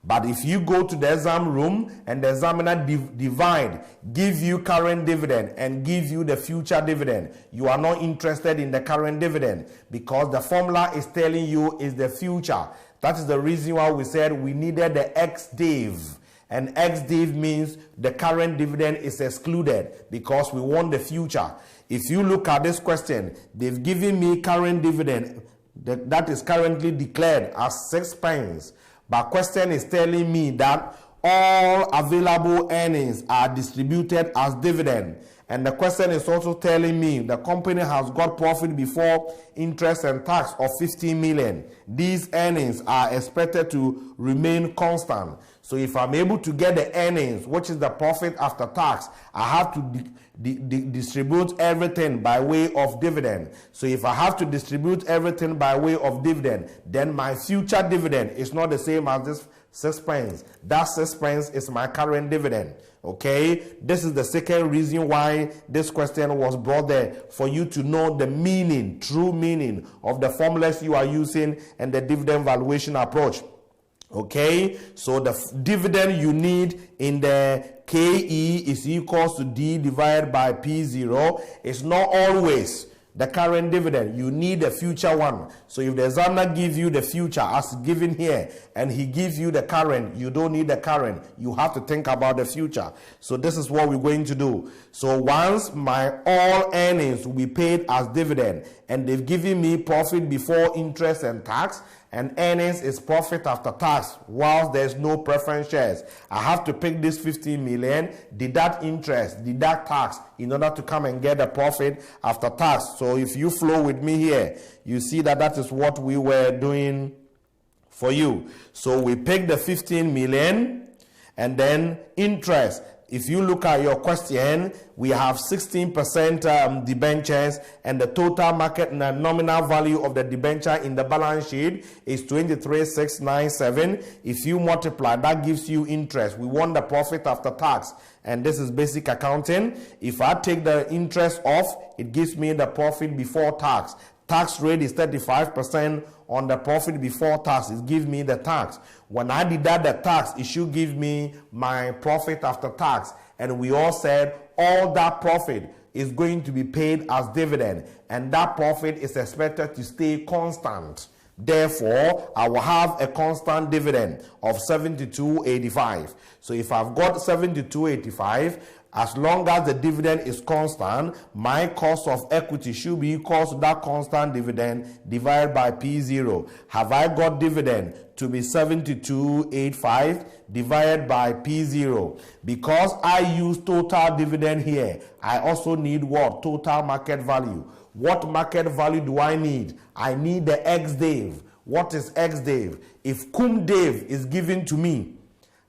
But if you go to the exam room and the examiner give you current dividend and give you the future dividend, you are not interested in the current dividend because the formula is telling you is the future. That is the reason why we said we needed the ex-div. And ex-div means the current dividend is excluded because we want the future. If you look at this question, they've given me current dividend that is currently declared as 6 pence. But question is telling me that all available earnings are distributed as dividend. And the question is also telling me the company has got profit before interest and tax of 15 million. These earnings are expected to remain constant. So if I'm able to get the earnings, which is the profit after tax, I have to distribute everything by way of dividend. So if I have to distribute everything by way of dividend, then my future dividend is not the same as this 6 pence. That 6 pence is my current dividend. Okay, this is the second reason why this question was brought there, for you to know the meaning, true meaning of the formulas you are using and the dividend valuation approach. Okay, so the dividend you need in the KE is equals to D divided by P0. It's not always the current dividend. You need a future one. So if the examiner gives you the future as given here and he gives you the current, you don't need the current. You have to think about the future. So this is what we're going to do. So once my all earnings will be paid as dividend and they've given me profit before interest and tax, and earnings is profit after tax whilst there's no preference shares, I have to pick this 15 million, deduct interest, deduct tax in order to come and get the profit after tax. So if you flow with me here, you see that that is what we were doing for you. So we pick the 15 million and then interest. If you look at your question, we have 16% debentures, and the total market nominal value of the debenture in the balance sheet is 23,697. If you multiply, that gives you interest. We want the profit after tax, and this is basic accounting. If I take the interest off, it gives me the profit before tax. Tax rate is 35% on the profit before tax. It gives me the tax. When I deduct the tax, it should give me my profit after tax. And we all said all that profit is going to be paid as dividend. And that profit is expected to stay constant. Therefore, I will have a constant dividend of 72.85. So if I've got 72.85, as long as the dividend is constant, my cost of equity should be equal to that constant dividend divided by P0. Have I got dividend to be 72.85 divided by P0? Because I use total dividend here, I also need what? Total market value. What market value do I need? I need the ex-div. What is ex-div? If cum div is given to me,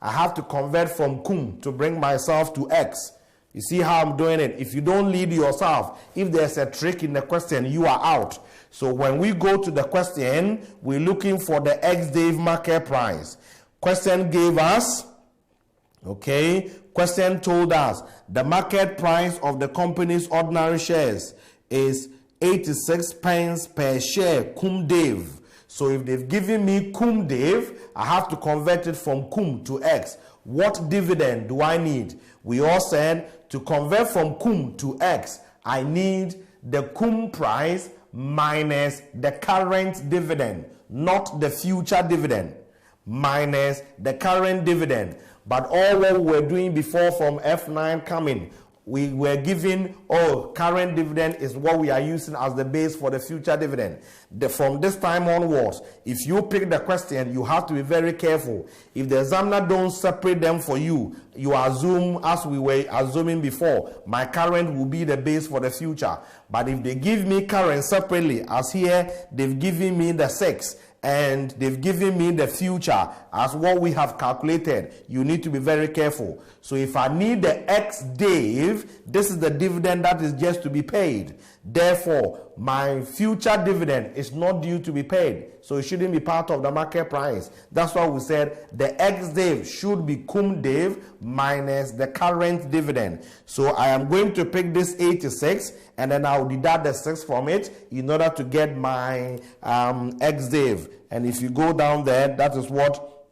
I have to convert from cum to bring myself to x. You see how I'm doing it? If you don't lead yourself, if there's a trick in the question, you are out. So when we go to the question, we're looking for the ex-div market price. Question gave us, okay, question told us the market price of the company's ordinary shares is 86 pence per share, cum div. So if they've given me cum div, I have to convert it from cum to x. What dividend do I need? We all said to convert from cum to x, I need the cum price minus the current dividend, not the future dividend, minus the current dividend. But all what we were doing before from F9 coming, we were given, current dividend is what we are using as the base for the future dividend. From this time onwards, if you pick the question, you have to be very careful. If the examiner don't separate them for you, you assume, as we were assuming before, my current will be the base for the future. But if they give me current separately, as here, they've given me the 6, and they've given me the future as what we have calculated, you need to be very careful. So if I need the ex-div, this is the dividend that is just to be paid. Therefore, my future dividend is not due to be paid, so it shouldn't be part of the market price. That's why we said the ex-div should be cum div minus the current dividend. So I am going to pick this 86, and then I'll deduct the 6 from it in order to get my ex-div. And if you go down there, that is what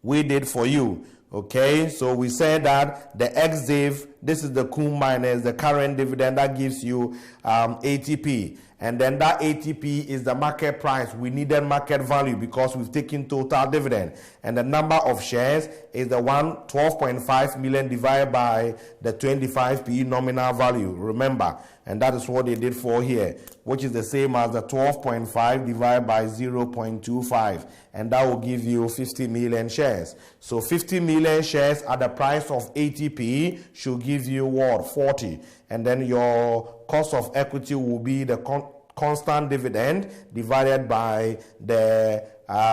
we did for you. Okay, so we said that the ex-div, this is the cum minus the current dividend, that gives you 80p. And then that 80p is the market price. We needed market value because we've taken total dividend. And the number of shares is the 12.5 million divided by the 25p nominal value. Remember, and that is what they did for here, which is the same as the 12.5 divided by 0.25. And that will give you 50 million shares. So 50 million shares at the price of 80p should give you what? 40. And then your cost of equity will be the constant dividend divided by the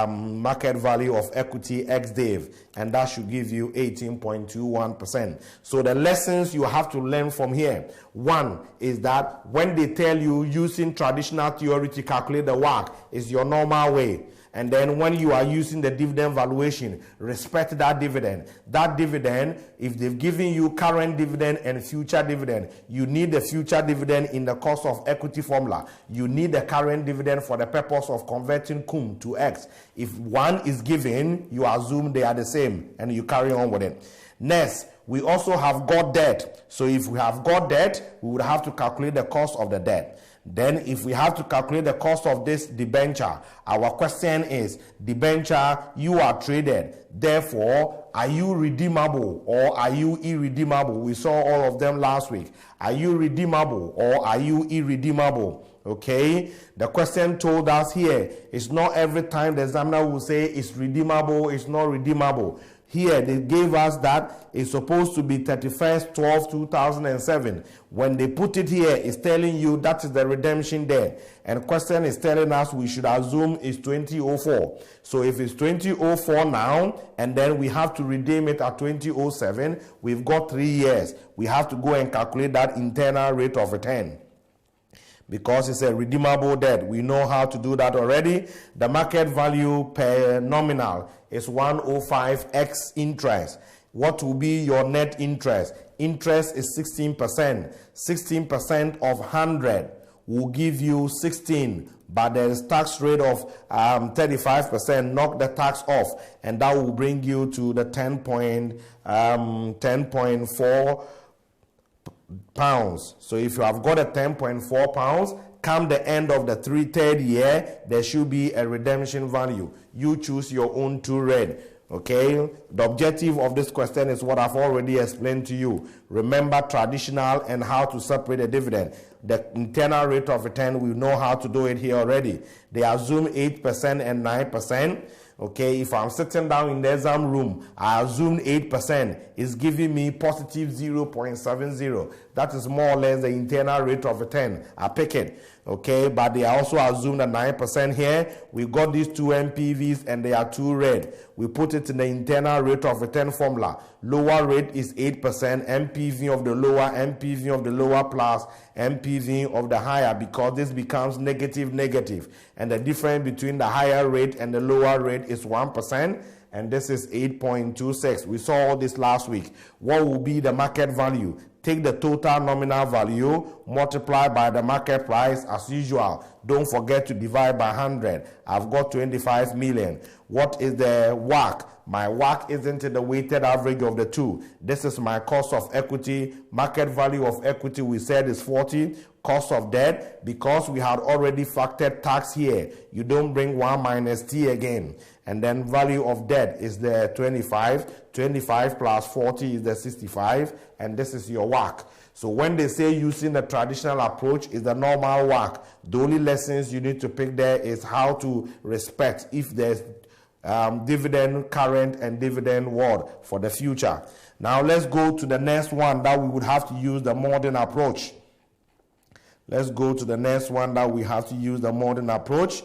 market value of equity ex-div, and that should give you 18.21%. So the lessons you have to learn from here, one is that when they tell you using traditional theory to calculate the WACC is your normal way. And then when you are using the dividend valuation, respect that dividend. That dividend, if they've given you current dividend and future dividend, you need the future dividend in the cost of equity formula. You need the current dividend for the purpose of converting cum to X. If one is given, you assume they are the same and you carry on with it. Next, we also have got debt. So if we have got debt, we would have to calculate the cost of the debt. Then if we have to calculate the cost of this debenture, our question is, debenture, you are traded. Therefore, are you redeemable or are you irredeemable? We saw all of them last week. Are you redeemable or are you irredeemable? Okay, the question told us here, it's not every time the examiner will say it's redeemable, it's not redeemable. Here, they gave us that it's supposed to be 31st 12/2007. When they put it here, it's telling you that is the redemption day. And question is telling us we should assume it's 2004. So if it's 2004 now, and then we have to redeem it at 2007, we've got 3 years. We have to go and calculate that internal rate of return. Because it's a redeemable debt. We know how to do that already. The market value per nominal is 105x interest. What will be your net interest? Interest is 16%. 16% of 100 will give you 16. But there is tax rate of 35%. Knock the tax off. And that will bring you to the 10.4 pounds. So if you have got a 10.4 pounds, come the end of the third year, there should be a redemption value. You choose your own two red. Okay, the objective of this question is what I've already explained to you. Remember traditional and how to separate a dividend. The internal rate of return, we know how to do it here already. They assume 8% and 9%. Okay, if I'm sitting down in the exam room, I assume 8%. It's giving me positive 0.70. That is more or less the internal rate of return. I pick it. Okay, but they also assume the 9% here. We got these two NPVs and they are two red. We put it in the internal rate of return formula. Lower rate is 8%, NPV of the lower, NPV of the lower plus NPV of the higher, because this becomes negative. And the difference between the higher rate and the lower rate is 1. And this is 8.26. We saw all this last week. What will be the market value? Take the total nominal value, multiply by the market price as usual. Don't forget to divide by 100. I've got 25 million. What is the WACC? My WACC isn't the weighted average of the two. This is my cost of equity. Market value of equity we said is 40. Cost of debt, because we had already factored tax here, you don't bring 1 minus t again. And then value of debt is the 25. 25 plus 40 is the 65. And this is your WACC. So when they say using the traditional approach is the normal WACC, the only lessons you need to pick there is how to respect if there's dividend current and dividend what for the future. Now let's go to the next one that we would have to use the modern approach. Let's go to the next one that we have to use the modern approach,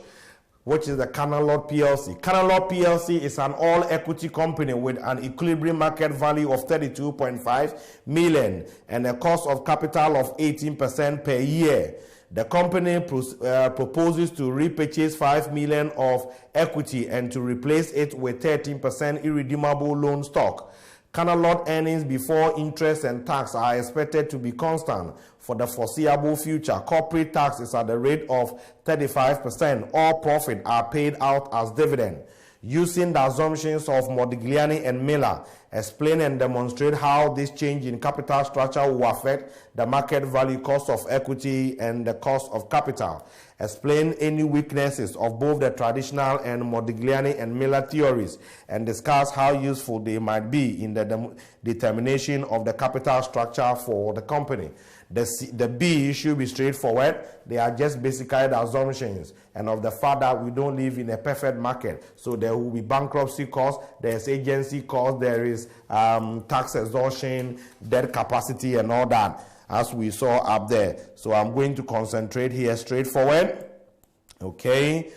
which is the Canalot PLC. Canalot PLC is an all-equity company with an equilibrium market value of 32.5 million and a cost of capital of 18% per year. The company proposes to repurchase 5 million of equity and to replace it with 13% irredeemable loan stock. Canalot earnings before interest and tax are expected to be constant for the foreseeable future. Corporate tax is at the rate of 35%. All profit are paid out as dividend. Using the assumptions of Modigliani and Miller, explain and demonstrate how this change in capital structure will affect the market value, cost of equity, and the cost of capital. Explain any weaknesses of both the traditional and Modigliani and Miller theories, and discuss how useful they might be in the determination of the capital structure for the company. The B should be straightforward. They are just basically the assumptions and of the fact that we don't live in a perfect market. So there will be bankruptcy costs, there's agency costs, there is tax exhaustion, debt capacity and all that, as we saw up there. So I'm going to concentrate here straightforward. Okay.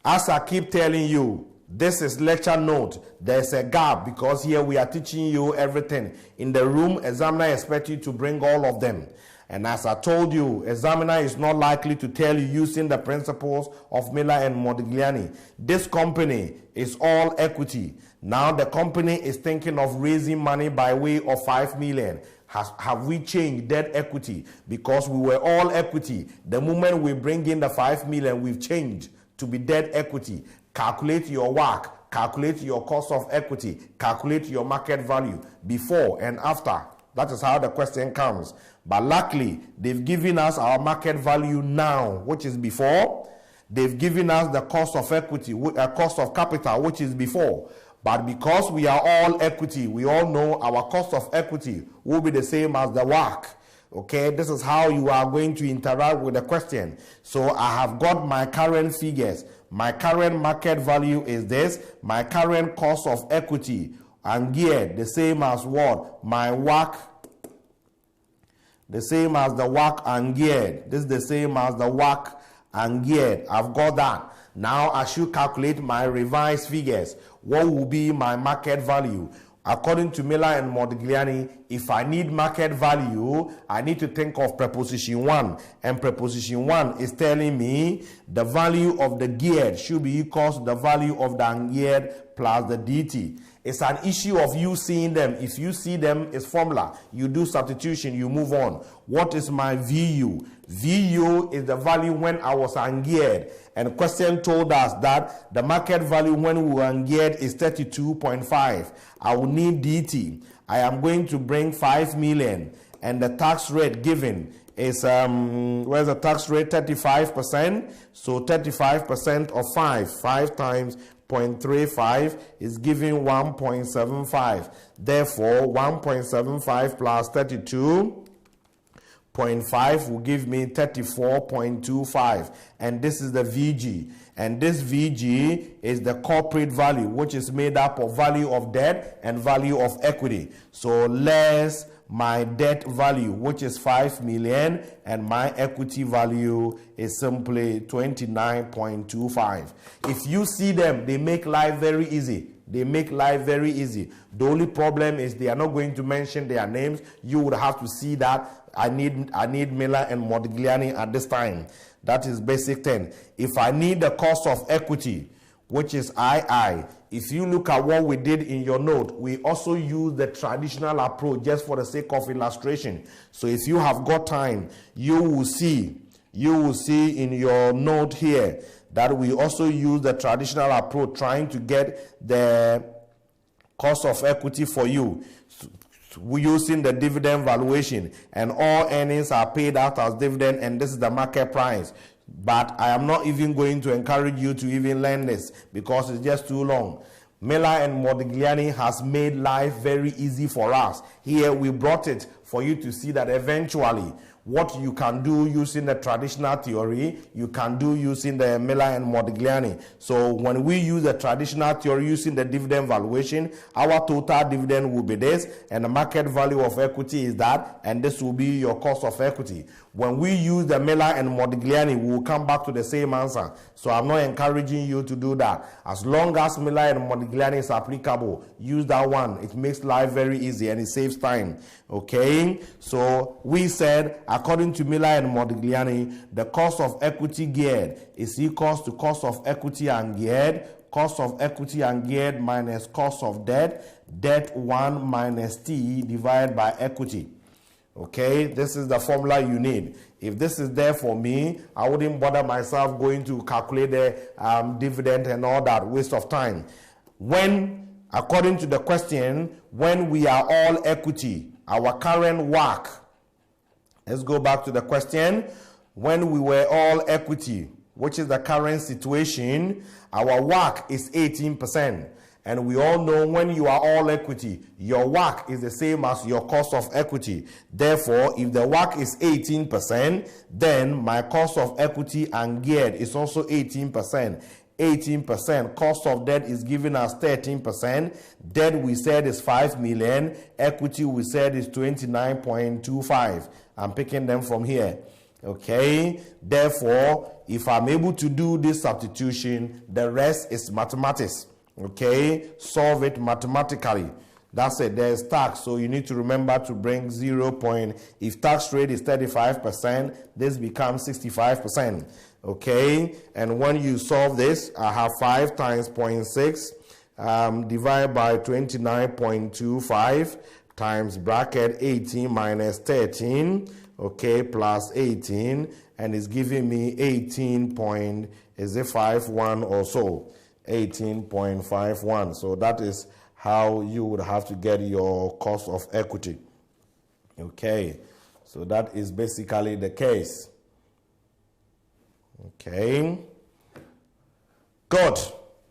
As I keep telling you, this is lecture note. There's a gap because here we are teaching you everything. In the room, examiner expects you to bring all of them. And as I told you, examiner is not likely to tell you using the principles of Miller and Modigliani. This company is all equity. Now the company is thinking of raising money by way of 5 million. Have we changed debt equity? Because we were all equity. The moment we bring in the 5 million, we've changed to be debt equity. Calculate your WACC, calculate your cost of equity, calculate your market value before and after. That is how the question comes. But luckily, they've given us our market value now, which is before. They've given us the cost of equity, cost of capital, which is before. But because we are all equity, we all know our cost of equity will be the same as the WACC. Okay, this is how you are going to interact with the question. So I have got my current figures. My current market value is this. My current cost of equity and geared, the same as what? My WACC, the same as the WACC and geared. This is the same as the WACC and geared. I've got that. Now I should calculate my revised figures. What will be my market value? According to Miller and Modigliani, if I need market value, I need to think of preposition 1. And preposition 1 is telling me the value of the geared should be equal to the value of the ungeared plus the dt. It's an issue of you seeing them. If you see them, it's formula. You do substitution, you move on. What is my VU? VU is the value when I was ungeared. And the question told us that the market value when we were ungeared is 32.5. I will need DT. I am going to bring 5 million. And the tax rate given is, where's the tax rate? 35%. So 35% of 5 times 0.35 is giving 1.75. Therefore, 1.75 plus 32.5 will give me 34.25. And this is the VG. And this VG is the corporate value, which is made up of value of debt and value of equity. So less my debt value, which is 5 million, and my equity value is simply 29.25. If you see them, they make life very easy. They make life very easy. The only problem is they are not going to mention their names. You would have to see that I need Miller and Modigliani at this time. That is basic 10. If I need the cost of equity, which is II, if you look at what we did in your note, we also use the traditional approach just for the sake of illustration. So if you have got time, you will see You will see in your note here that we also use the traditional approach, trying to get the cost of equity for you. We're using the dividend valuation, and all earnings are paid out as dividend, and this is the market price. But I am not even going to encourage you to even learn this because it's just too long. Miller and Modigliani has made life very easy for us. Here we brought it for you to see that eventually what you can do using the traditional theory, you can do using the Miller and Modigliani. So when we use the traditional theory using the dividend valuation, our total dividend will be this, and the market value of equity is that, and this will be your cost of equity. When we use the Miller and Modigliani, we will come back to the same answer. So I'm not encouraging you to do that. As long as Miller and Modigliani is applicable, use that one. It makes life very easy and it saves time. Okay, so we said, according to Miller and Modigliani, the cost of equity geared is equals to cost of equity ungeared, cost of equity ungeared minus cost of debt, debt 1 minus T divided by equity. Okay, this is the formula you need. If this is there for me, I wouldn't bother myself going to calculate the dividend and all that, waste of time. When, according to the question, when we are all equity, our current WACC, let's go back to the question. When we were all equity, which is the current situation, our WACC is 18%. And we all know when you are all equity, your WACC is the same as your cost of equity. Therefore, if the WACC is 18%, then my cost of equity ungeared is also 18%. 18%. Cost of debt is given as 13%. Debt we said is 5 million. Equity we said is 29.25. I'm picking them from here. Okay. Therefore, if I'm able to do this substitution, the rest is mathematics. Okay. Solve it mathematically. That's it. There's tax, so you need to remember to bring 0. If tax rate is 35%, this becomes 65%. Okay, and when you solve this, I have 5 times 0.6 divided by 29.25 times bracket 18 minus 13, okay, plus 18, and it's giving me 18.51 or so, 18.51. So that is how you would have to get your cost of equity. Okay, so that is basically the case. Okay, good.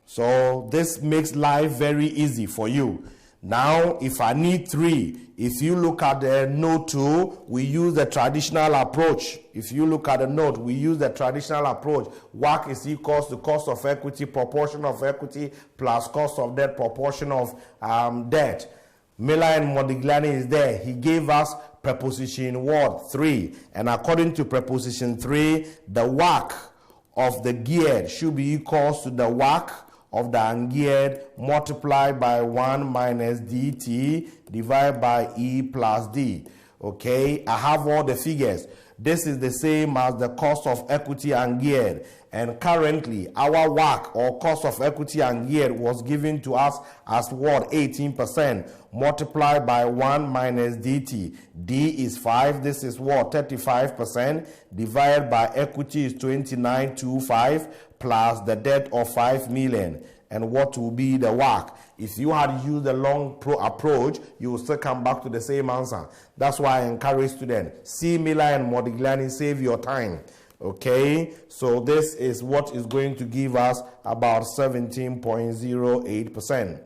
So this makes life very easy for you. Now, if I need 3, if you look at the note 2, we use the traditional approach. If you look at the note, we use the traditional approach. WACC is equals to cost of equity, proportion of equity, plus cost of debt, proportion of debt. Miller and Modigliani is there. He gave us preposition what? 3. And according to preposition 3, the WACC of the geared should be equals to the WACC of the ungeared multiplied by 1 minus dt divided by E plus D. Okay, I have all the figures. This is the same as the cost of equity ungeared. And currently, our WACC or cost of equity ungeared was given to us as what? 18%. Multiplied by 1 minus dt. D is 5. This is what? 35%. Divided by equity is 29.25 plus the debt of 5 million. And what will be the WACC? If you had used the long approach, you will still come back to the same answer. That's why I encourage students. See Miller and Modigliani, save your time. Okay, so this is what is going to give us about 17.08%.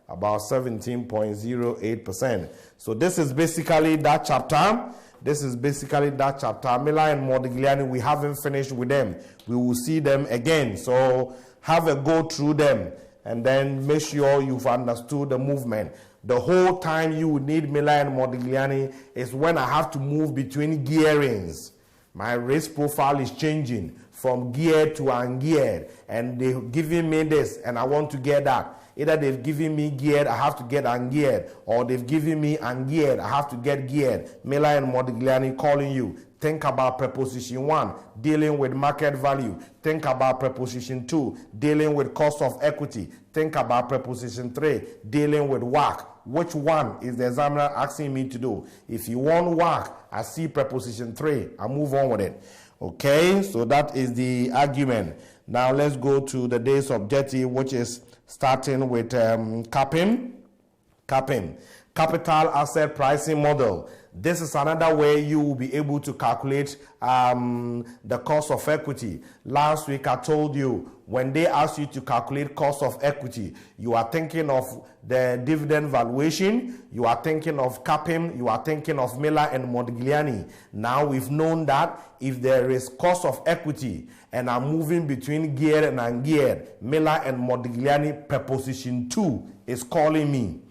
About 17.08%. So this is basically that chapter. This is basically that chapter. Miller and Modigliani, we haven't finished with them. We will see them again. So have a go through them and then make sure you've understood the movement. The whole time you would need Miller and Modigliani is when I have to move between gearings. My risk profile is changing from geared to ungeared, and they're giving me this and I want to get that. Either they've given me geared, I have to get ungeared, or they've given me ungeared, I have to get geared. Miller and Modigliani calling you. Think about preposition 1, dealing with market value. Think about preposition 2, dealing with cost of equity. Think about preposition 3, dealing with WACC. Which one is the examiner asking me to do? If you want WACC, I see preposition 3. I move on with it. Okay, so that is the argument. Now let's go to the day's objective, which is starting with capping. Capital asset pricing model. This is another way you will be able to calculate the cost of equity. Last week I told you, when they ask you to calculate cost of equity, you are thinking of the dividend valuation, you are thinking of capping, you are thinking of Miller and Modigliani. Now we've known that if there is cost of equity and I'm moving between geared and ungeared, Miller and Modigliani preposition 2 is calling me.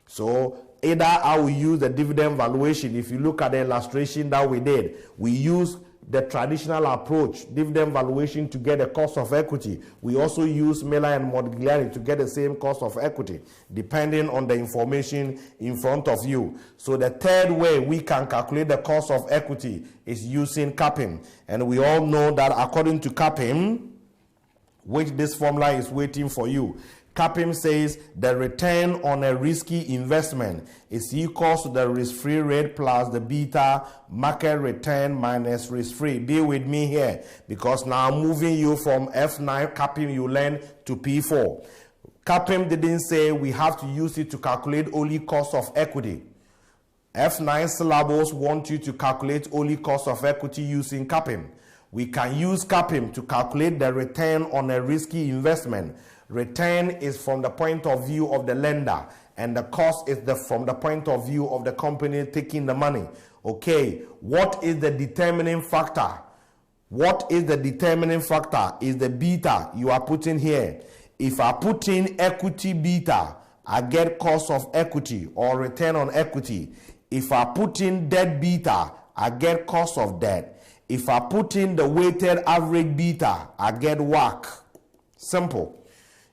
So either I will use the dividend valuation. If you look at the illustration that we did, we use the traditional approach, dividend valuation, to get the cost of equity. We also use Miller and Modigliani to get the same cost of equity, depending on the information in front of you. So the third way we can calculate the cost of equity is using capping. And we all know that according to capping, which this formula is waiting for you, capping says the return on a risky investment is equal to the risk-free rate plus the beta market return minus risk-free. Be with me here, because now I'm moving you from F9 capping you learn to P4. Capping didn't say we have to use it to calculate only cost of equity. F9 syllables want you to calculate only cost of equity using capping. We can use capping to calculate the return on a risky investment. Return is from the point of view of the lender, and the cost is from the point of view of the company taking the money. Okay, what is the determining factor? What is the determining factor? Is the beta you are putting here. If I put in equity beta, I get cost of equity or return on equity. If I put in debt beta, I get cost of debt. If I put in the weighted average beta, I get WACC. Simple.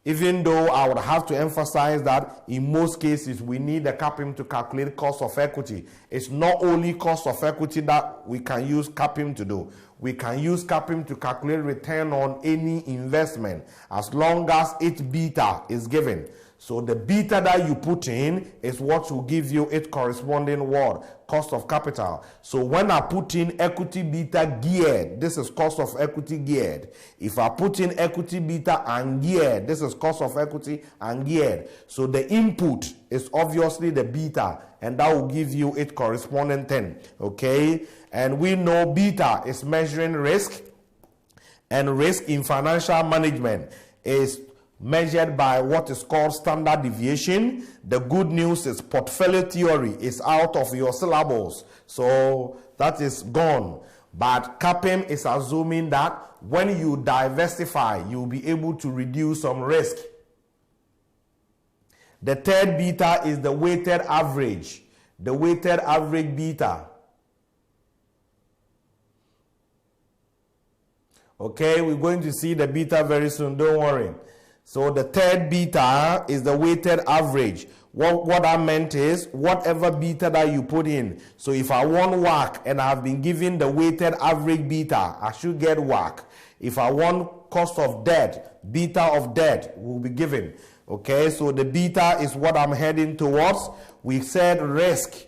Even though I would have to emphasize that in most cases we need the capping to calculate cost of equity. It's not only cost of equity that we can use capping to do. We can use capping to calculate return on any investment as long as its beta is given. So the beta that you put in is what will give you its corresponding word, cost of capital. So when I put in equity beta geared, this is cost of equity geared. If I put in equity beta ungeared, this is cost of equity ungeared. So the input is obviously the beta, and that will give you its corresponding thing. Okay? And we know beta is measuring risk, and risk in financial management is measured by what is called standard deviation. The good news is portfolio theory is out of your syllables, so that is gone. But capping is assuming that when you diversify, you'll be able to reduce some risk. The third beta is the weighted average. The weighted average beta. Okay, we're going to see the beta very soon, don't worry. So the third beta is the weighted average. What I meant is whatever beta that you put in. So if I want WACC and I've been given the weighted average beta, I should get WACC. If I want cost of debt, beta of debt will be given. Okay, so the beta is what I'm heading towards. We said risk.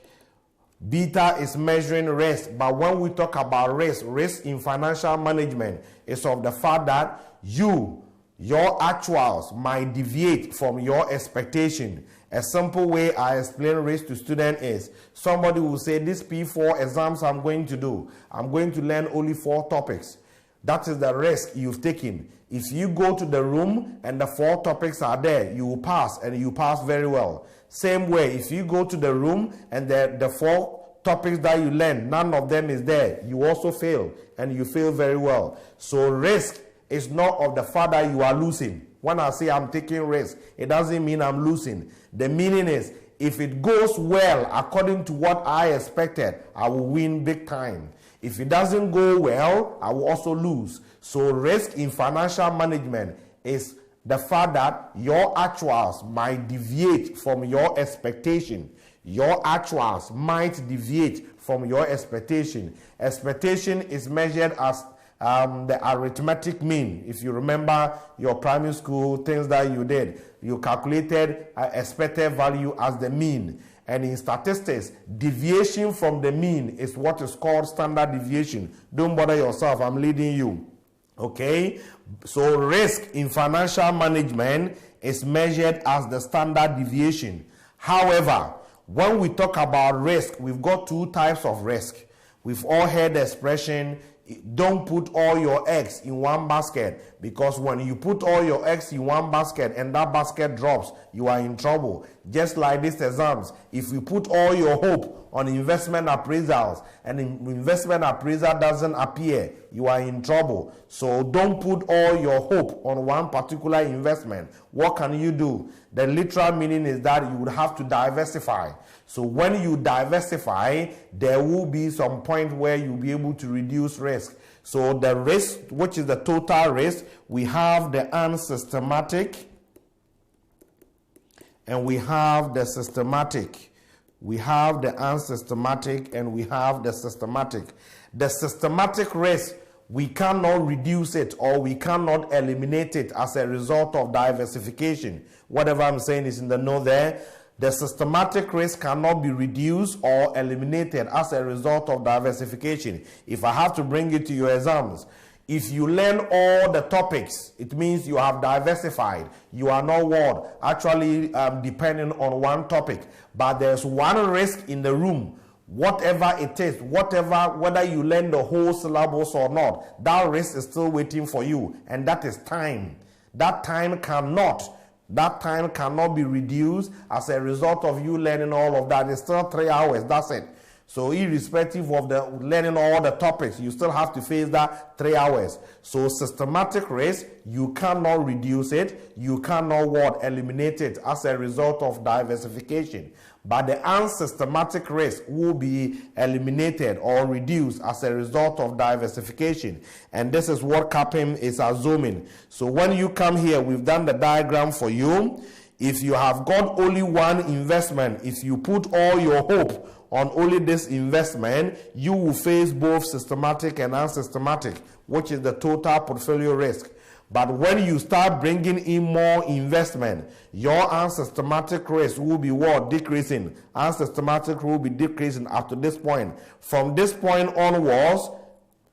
Beta is measuring risk. But when we talk about risk in financial management is of the fact that your actuals might deviate from your expectation. A simple way I explain risk to students is somebody will say, this P4 exams I'm going to do, I'm going to learn only 4 topics. That is the risk you've taken. If you go to the room and the 4 topics are there, you will pass, and you pass very well. Same way, if you go to the room and the 4 topics that you learn, none of them is there, you also fail, and you fail very well. So risk is not of the fact that you are losing. When I say I'm taking risk, it doesn't mean I'm losing. The meaning is, if it goes well according to what I expected, I will win big time. If it doesn't go well, I will also lose. So risk in financial management is the fact that your actuals might deviate from your expectation. Your actuals might deviate from your expectation. Expectation is measured as the arithmetic mean. If you remember your primary school things that you did, you calculated expected value as the mean, And in statistics, deviation from the mean is what is called standard deviation. Don't bother yourself, I'm leading you. Okay? So risk in financial management is measured as the standard deviation. However, when we talk about risk, we've got two types of risk. We've all heard the expression, don't put all your eggs in one basket, because when you put all your eggs in one basket and that basket drops, you are in trouble. Just like these exams, if you put all your hope on investment appraisals and investment appraisal doesn't appear, you are in trouble. So don't put all your hope on one particular investment. What can you do? The literal meaning is that you would have to diversify. So when you diversify, there will be some point where you'll be able to reduce risk. So the risk, which is the total risk, we have the unsystematic and we have the systematic. We have the unsystematic and we have the systematic. The systematic risk, we cannot reduce it or we cannot eliminate it as a result of diversification. Whatever I'm saying is in the know there. The systematic risk cannot be reduced or eliminated as a result of diversification. If I have to bring it to your exams, if you learn all the topics, it means you have diversified. You are not actually depending on one topic. But there's one risk in the room. Whatever it is, whether you learn the whole syllabus or not, that risk is still waiting for you. And that is time. That time cannot be reduced as a result of you learning all of that. It's still 3 hours, that's it. So irrespective of the learning all the topics, you still have to face that 3 hours. So systematic risk, you cannot reduce it, you cannot eliminate it as a result of diversification. But the unsystematic risk will be eliminated or reduced as a result of diversification. And this is what CAPM is assuming. So when you come here, we've done the diagram for you. If you have got only one investment, if you put all your hope on only this investment, you will face both systematic and unsystematic, which is the total portfolio risk. But when you start bringing in more investment, your unsystematic risk will be what? Decreasing. Unsystematic will be decreasing up to this point. From this point onwards,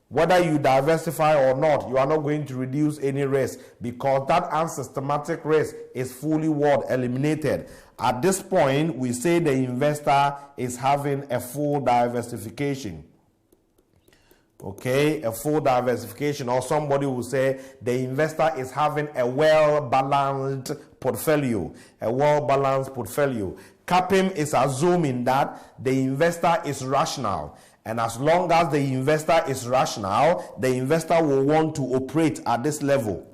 whether you diversify or not, you are not going to reduce any risk because that unsystematic risk is fully eliminated. At this point, we say the investor is having a full diversification. Okay, a full diversification, or somebody will say the investor is having a well-balanced portfolio. A well-balanced portfolio. CAPM is assuming that the investor is rational. And as long as the investor is rational, the investor will want to operate at this level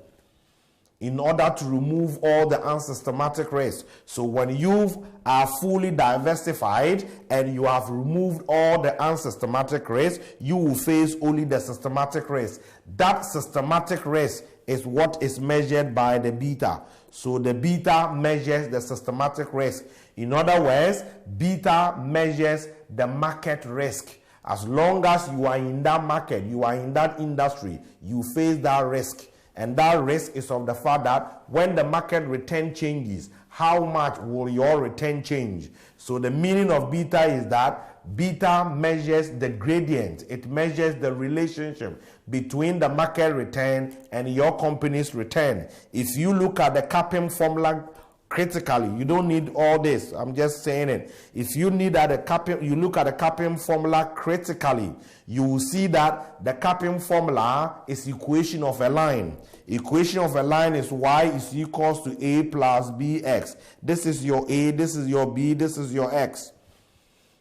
in order to remove all the unsystematic risk. So when you are fully diversified and you have removed all the unsystematic risk, you will face only the systematic risk. That systematic risk is what is measured by the beta. So the beta measures the systematic risk. In other words, beta measures the market risk. As long as you are in that market, you are in that industry, you face that risk. And that risk is of the fact that when the market return changes, how much will your return change? So the meaning of beta is that beta measures the gradient. It measures the relationship between the market return and your company's return. If you look at the CAPM formula critically, you don't need all this. I'm just saying it. If you need at the CAPM, you look at the CAPM formula critically, you will see that the CAPM formula is equation of a line. Equation of a line is y is equals to a plus bx. This is your a, this is your b, this is your x.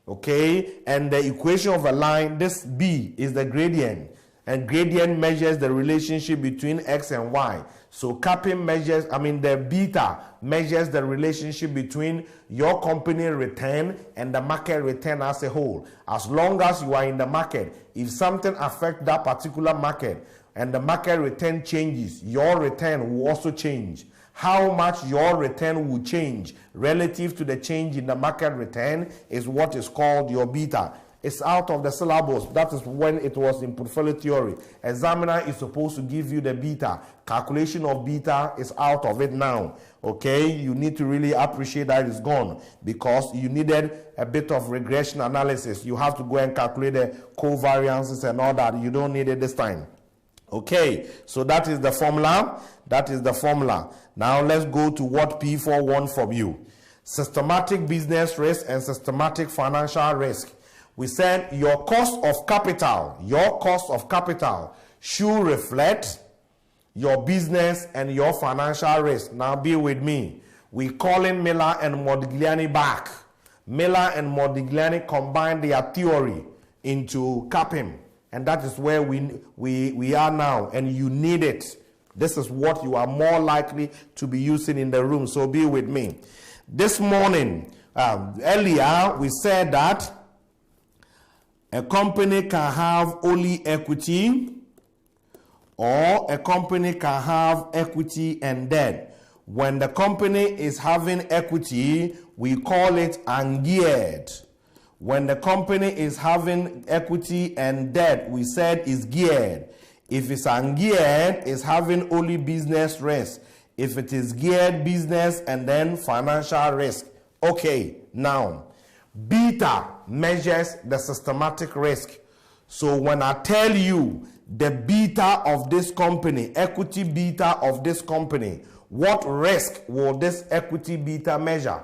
Okay, and the equation of a line, this b is the gradient, and gradient measures the relationship between x and y. So CAPM measures, the beta measures the relationship between your company return and the market return as a whole. As long as you are in the market, if something affects that particular market and the market return changes, your return will also change. How much your return will change relative to the change in the market return is what is called your beta. It's out of the syllabus. That is when it was in portfolio theory. Examiner is supposed to give you the beta. Calculation of beta is out of it now. Okay, you need to really appreciate that it's gone because you needed a bit of regression analysis. You have to go and calculate the covariances and all that. You don't need it this time. Okay, so that is the formula. That is the formula. Now let's go to what P4 wants from you. Systematic business risk and systematic financial risk. We said your cost of capital should reflect your business and your financial risk. Now be with me. We're calling Miller and Modigliani back. Miller and Modigliani combined their theory into CAPM. And that is where we are now. And you need it. This is what you are more likely to be using in the room. So be with me. This morning, earlier, we said that a company can have only equity, or a company can have equity and debt. When the company is having equity, we call it ungeared. When the company is having equity and debt, we said is geared. If it's ungeared, it's having only business risk. If it is geared, business and then financial risk. Okay, now, beta measures the systematic risk. So when I tell you the beta of this company, equity beta of this company, what risk will this equity beta measure?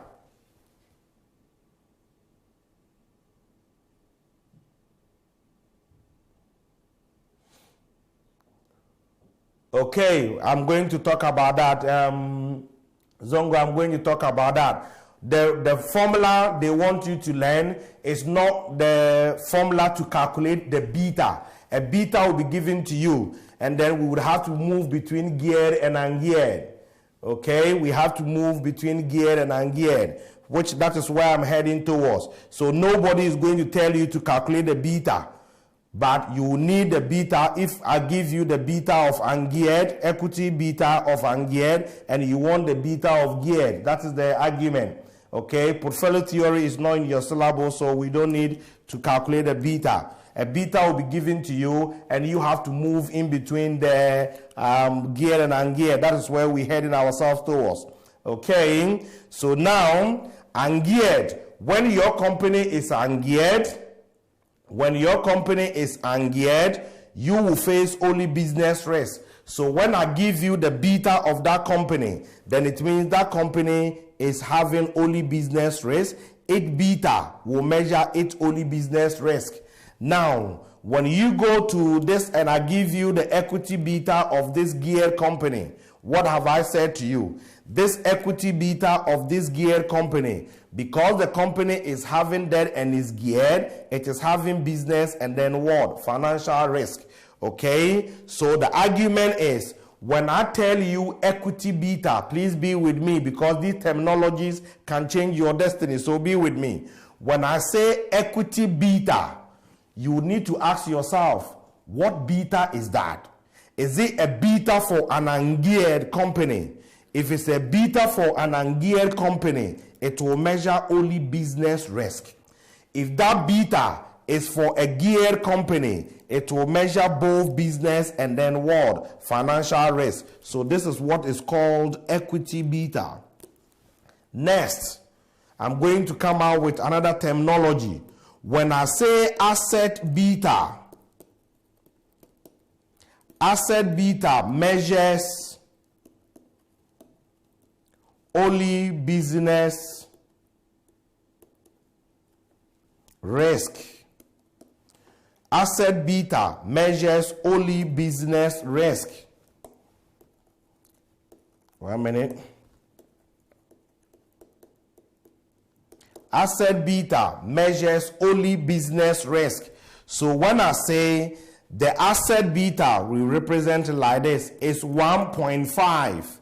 Okay, I'm going to talk about that. Zongo, I'm going to talk about that. The formula they want you to learn is not the formula to calculate the beta. A beta will be given to you, and then we would have to move between geared and ungeared. Okay, we have to move between geared and ungeared, which that is where I'm heading towards. So nobody is going to tell you to calculate the beta. But you need the beta. If I give you the beta of ungeared, equity beta of ungeared, and you want the beta of geared, that is the argument. Okay, portfolio theory is not in your syllabus, so we don't need to calculate a beta. A beta will be given to you, and you have to move in between the geared and ungeared. That is where we're heading ourselves towards. Okay, so now ungeared. When your company is ungeared, you will face only business risk. So when I give you the beta of that company, then it means that company is having only business risk. Its beta will measure its only business risk. Now, when you go to this and I give you the equity beta of this geared company, what have I said to you? This equity beta of this geared company, because the company is having debt and is geared, it is having business and then what? Financial risk. Okay? So the argument is, when I tell you equity beta, please be with me because these terminologies can change your destiny. So be with me. When I say equity beta, you need to ask yourself, what beta is that? Is it a beta for an ungeared company? If it's a beta for an ungeared company, it will measure only business risk. If that beta is for a geared company, it will measure both business and then what? Financial risk. So this is what is called equity beta. Next, I'm going to come out with another terminology. When I say asset beta measures only business risk. Asset beta measures only business risk. 1 minute. Asset beta measures only business risk. So when I say the asset beta, we represent it like this, is 1.5,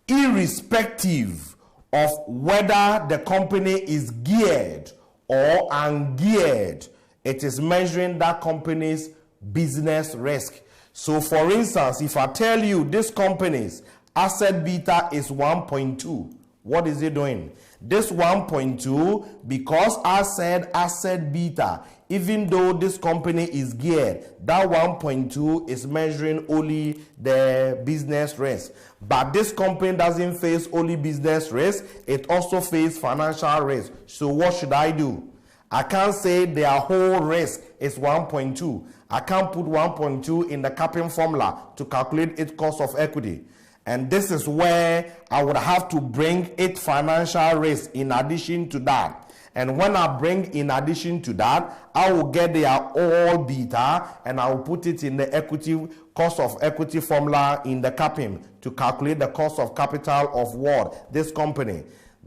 irrespective of whether the company is geared or ungeared. It is measuring that company's business risk. So for instance, if I tell you this company's asset beta is 1.2, what is it doing? This 1.2, because I said asset beta, even though this company is geared, that 1.2 is measuring only the business risk. But this company doesn't face only business risk, it also faces financial risk. So what should I do? I can't say their whole risk is 1.2. I can't put 1.2 in the capping formula to calculate its cost of equity. And this is where I would have to bring its financial risk in addition to that. And when I bring in addition to that, I will get their all beta and I will put it in the equity cost of equity formula in the capping to calculate the cost of capital of what? This company.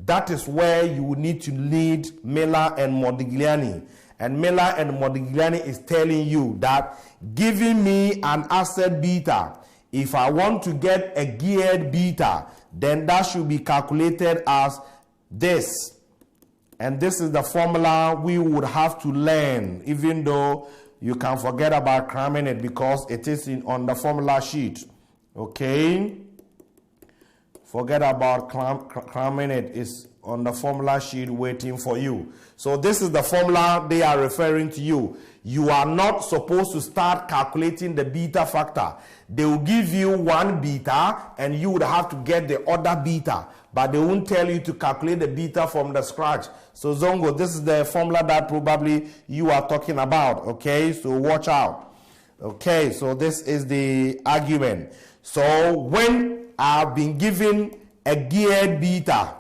That is where you need to lead Miller and Modigliani. And Miller and Modigliani is telling you that giving me an asset beta, if I want to get a geared beta, then that should be calculated as this. And this is the formula we would have to learn, even though you can forget about cramming it because it is on the formula sheet. Okay? Forget about cramming it. It's on the formula sheet waiting for you. So this is the formula they are referring to you. You are not supposed to start calculating the beta factor. They will give you one beta and you would have to get the other beta. But they won't tell you to calculate the beta from the scratch. So Zongo, this is the formula that probably you are talking about. Okay, so watch out. Okay, so this is the argument. So when I've been given a geared beta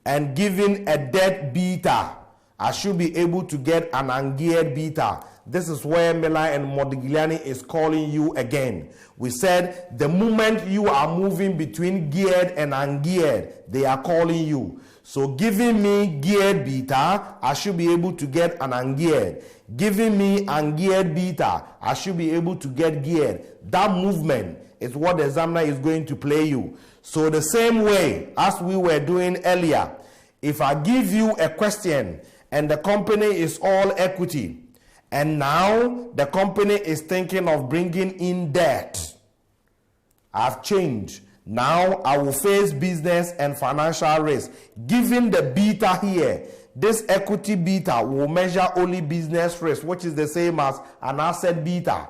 and given a debt beta, I should be able to get an ungeared beta. This is where Miller and Modigliani is calling you again. We said the moment you are moving between geared and ungeared, they are calling you. So giving me geared beta, I should be able to get an ungeared. Giving me ungeared beta, I should be able to get geared. That movement is what the examiner is going to play you. So the same way as we were doing earlier, if I give you a question and the company is all equity, and now the company is thinking of bringing in debt, I've changed. Now I will face business and financial risk. Given the beta here, this equity beta will measure only business risk, which is the same as an asset beta.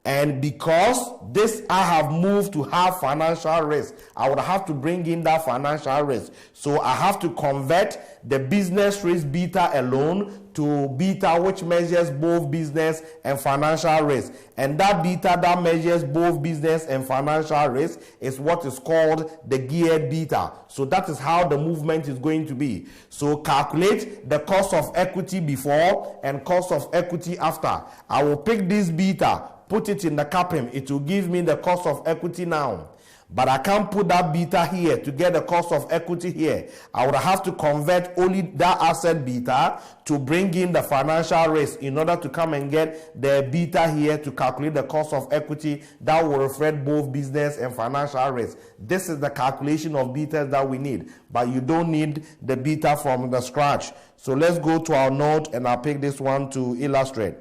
And because this I have moved to have financial risk, I would have to bring in that financial risk. So I have to convert the business risk beta alone to beta which measures both business and financial risk. And that beta that measures both business and financial risk is what is called the geared beta. So that is how the movement is going to be. So calculate the cost of equity before and cost of equity after. I will pick this beta, put it in the capping. It will give me the cost of equity now. But I can't put that beta here to get the cost of equity here. I would have to convert only that asset beta to bring in the financial risk in order to come and get the beta here to calculate the cost of equity that will reflect both business and financial risk. This is the calculation of betas that we need. But you don't need the beta from the scratch. So let's go to our note and I'll pick this one to illustrate.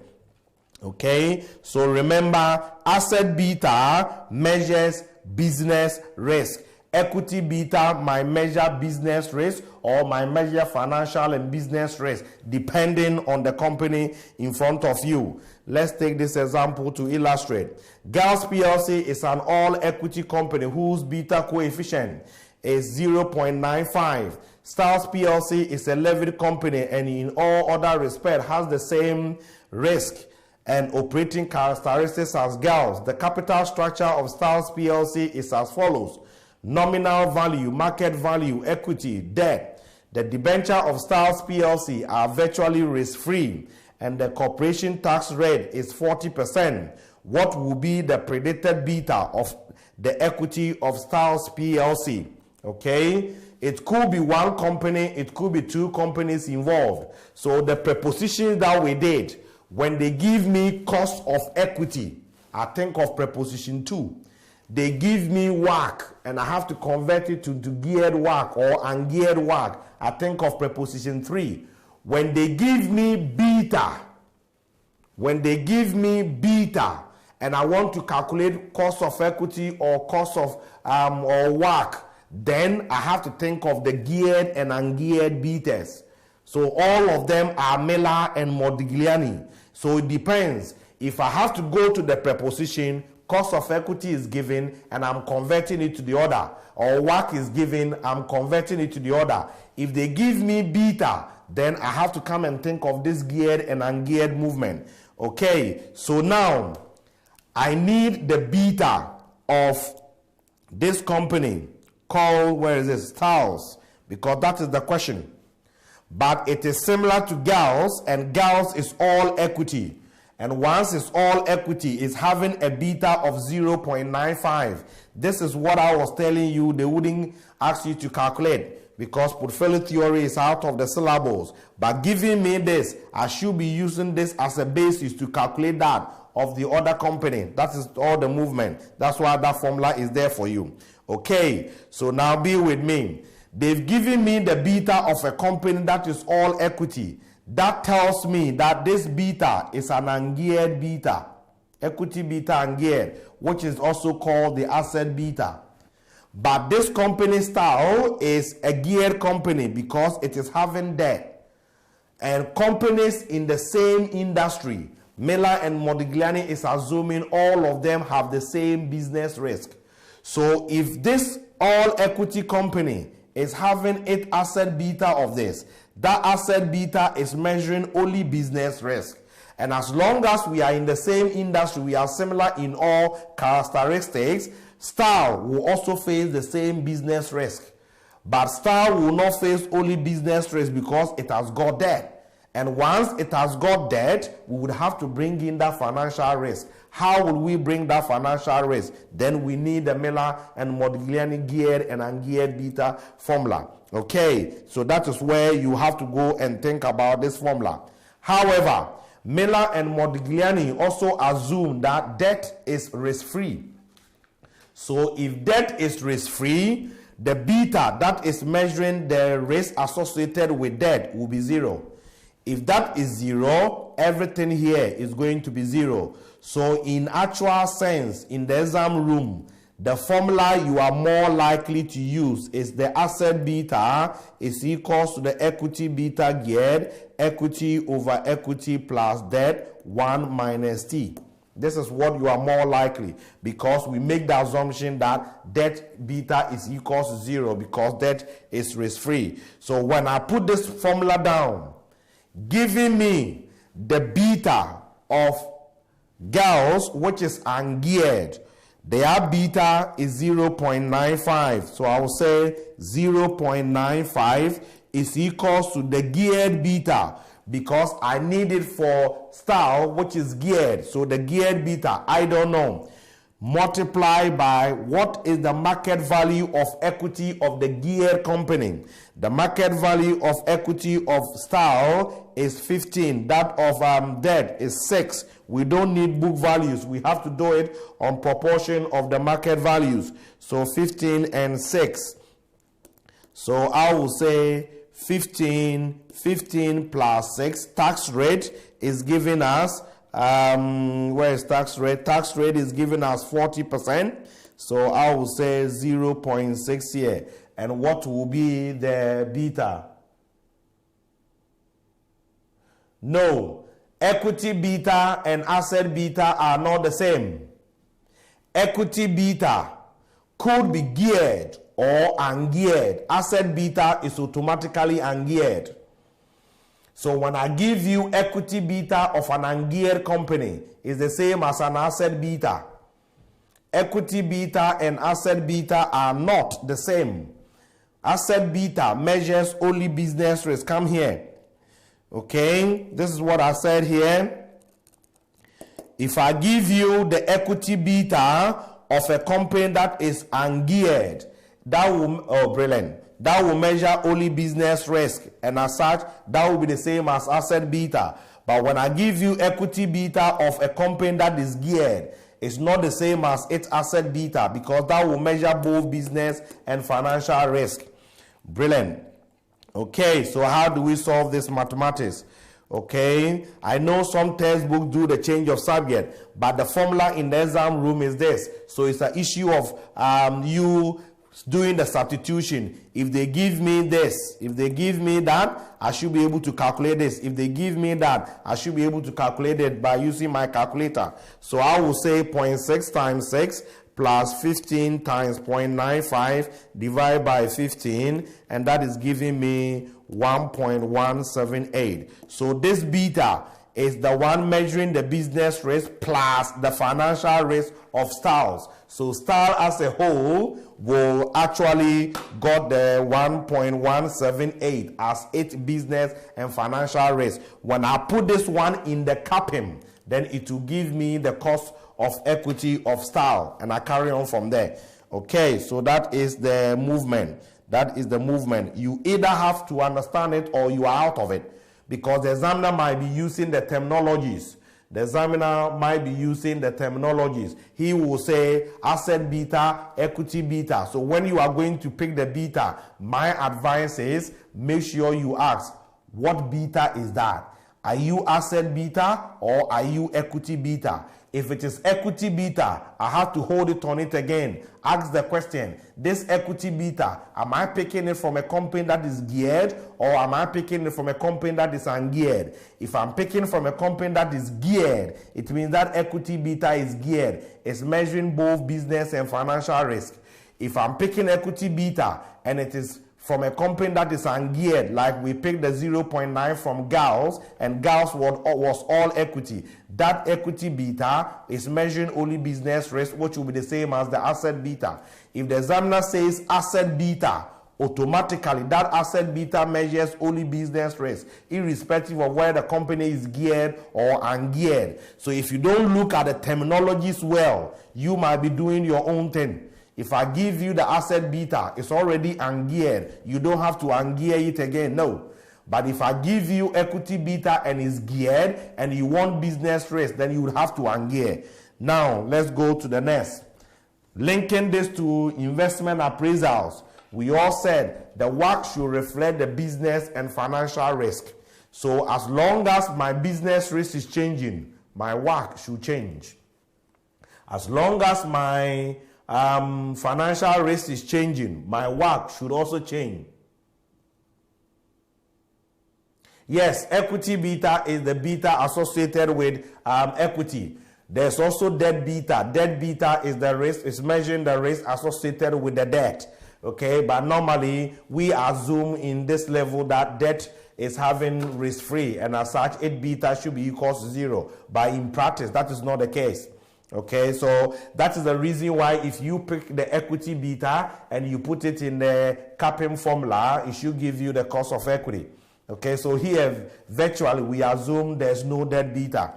Okay, so remember, asset beta measures business risk. Equity beta might measure business risk or might measure financial and business risk depending on the company in front of you. Let's take this example to illustrate. GALS PLC is an all-equity company whose beta coefficient is 0.95. Styles PLC is a levered company and in all other respects has the same risk and operating characteristics as GALS. The capital structure of Styles PLC is as follows: nominal value, market value, equity, debt. The debenture of Styles PLC are virtually risk-free and the corporation tax rate is 40%. What will be the predicted beta of the equity of Styles PLC? Okay, it could be one company, it could be two companies involved. So the preposition that we did, when they give me cost of equity, I think of preposition 2. They give me WACC, and I have to convert it to geared WACC or ungeared WACC. I think of preposition 3. When they give me beta, and I want to calculate cost of equity or cost of or WACC, then I have to think of the geared and ungeared betas. So all of them are Miller and Modigliani. So it depends. If I have to go to the preposition, cost of equity is given and I'm converting it to the other, or WACC is given, I'm converting it to the other. If they give me beta, then I have to come and think of this geared and ungeared movement. Okay, so now I need the beta of this company called, where is this, Styles, because that is the question. But it is similar to Gals, and Gals is all equity. And once it's all equity, it's having a beta of 0.95. This is what I was telling you they wouldn't ask you to calculate, because portfolio theory is out of the syllables. But giving me this, I should be using this as a basis to calculate that of the other company. That is all the movement. That's why that formula is there for you. Okay, so now be with me. They've given me the beta of a company that is all equity. That tells me that this beta is an ungeared beta, equity beta ungeared, which is also called the asset beta. But this company style is a geared company because it is having debt. And companies in the same industry, Miller and Modigliani is assuming all of them have the same business risk. So if this all equity company is having its asset beta of this, that asset beta is measuring only business risk. And as long as we are in the same industry, we are similar in all characteristics, style will also face the same business risk. But style will not face only business risk because it has got debt. And once it has got debt, we would have to bring in that financial risk. How will we bring that financial risk? Then we need the Miller and Modigliani geared and ungeared beta formula. Okay, so that is where you have to go and think about this formula. However, Miller and Modigliani also assume that debt is risk-free. So if debt is risk-free, the beta that is measuring the risk associated with debt will be 0. If that is 0, everything here is going to be 0. So in actual sense, in the exam room, the formula you are more likely to use is the asset beta is equals to the equity beta geared, equity over equity plus debt, 1 minus T. This is what you are more likely, because we make the assumption that debt beta is equals to 0 because debt is risk-free. So when I put this formula down, giving me the beta of Gals, which is ungeared, their beta is 0.95. So I will say 0.95 is equals to the geared beta, because I need it for style, which is geared. So the geared beta, I don't know, multiply by what is the market value of equity of the geared company. The market value of equity of style is 15. That of debt is 6. We don't need book values. We have to do it on proportion of the market values. So 15 and 6. So I will say 15 plus 6. Tax rate is giving us, where is tax rate? Tax rate is giving us 40%. So I will say 0.6 here. And what will be the beta? No, equity beta and asset beta are not the same. Equity beta could be geared or ungeared. Asset beta is automatically ungeared. So when I give you equity beta of an ungeared company, it's the same as an asset beta. Equity beta and asset beta are not the same. Asset beta measures only business risk. Come here. Okay, this is what I said here. If I give you the equity beta of a company that is ungeared, that will, oh brilliant, that will measure only business risk, and as such, that will be the same as asset beta. But when I give you equity beta of a company that is geared, it's not the same as its asset beta, because that will measure both business and financial risk. Brilliant. Okay, so how do we solve this mathematics? Okay, I know some textbooks do the change of subject, but the formula in the exam room is this. So it's an issue of you doing the substitution. If they give me this, if they give me that, I should be able to calculate this. If they give me that, I should be able to calculate it by using my calculator. So I will say 0.6 times 6 plus 15 times 0.95 divided by 15, and that is giving me 1.178. So this beta is the one measuring the business risk plus the financial risk of Styles. So Style as a whole will actually got the 1.178 as its business and financial risk. When I put this one in the CAPM, then it will give me the cost of equity of Style, and I carry on from there. Okay, so that is the movement. That is the movement. You either have to understand it or you are out of it, because the examiner might be using the terminologies. The examiner might be using the terminologies. He will say asset beta, equity beta. So when you are going to pick the beta, my advice is make sure you ask, what beta is that? Are you asset beta or are you equity beta? If it is equity beta, I have to hold it on it again. Ask the question, this equity beta, am I picking it from a company that is geared or am I picking it from a company that is ungeared? If I'm picking from a company that is geared, it means that equity beta is geared. It's measuring both business and financial risk. If I'm picking equity beta and it is from a company that is ungeared, like we picked the 0.9 from Gals, and Gals was all equity. That equity beta is measuring only business risk, which will be the same as the asset beta. If the examiner says asset beta, automatically that asset beta measures only business risk, irrespective of whether the company is geared or ungeared. So if you don't look at the terminologies well, you might be doing your own thing. If I give you the asset beta, it's already ungeared. You don't have to ungear it again, no. But if I give you equity beta and it's geared and you want business risk, then you would have to ungear. Now, let's go to the next. Linking this to investment appraisals, we all said the WACC should reflect the business and financial risk. So as long as my business risk is changing, my WACC should change. As long as my financial risk is changing, my WACC should also change. Yes, equity beta is the beta associated with equity. There's also debt beta. Debt beta is the risk, is measuring the risk associated with the debt. Okay, but normally we assume in this level that debt is having risk free, and as such, its beta should be equal to 0. But in practice, that is not the case. Okay, so that is the reason why if you pick the equity beta and you put it in the CAPM formula, it should give you the cost of equity. Okay, so here virtually we assume there's no debt beta,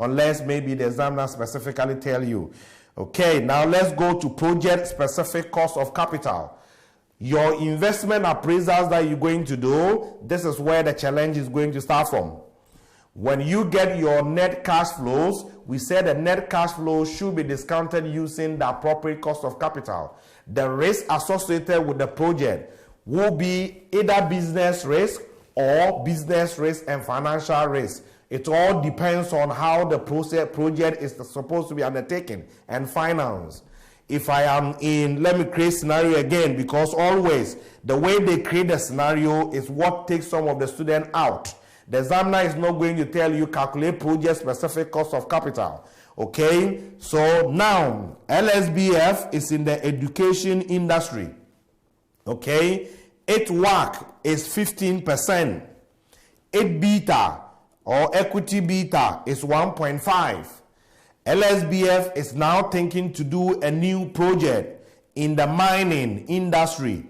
unless maybe the examiner specifically tell you. Okay, now let's go to project specific cost of capital. Your investment appraisals that you're going to do, this is where the challenge is going to start from. When you get your net cash flows, we said the net cash flow should be discounted using the appropriate cost of capital. The risk associated with the project will be either business risk or business risk and financial risk. It all depends on how the project is supposed to be undertaken and financed. If I am in, let me create scenario again, because always the way they create the scenario is what takes some of the student out. The examiner is not going to tell you calculate project specific cost of capital. Okay, so now LSBF is in the education industry. Okay, its WACC is 15%. Its beta or equity beta is 1.5. LSBF is now thinking to do a new project in the mining industry.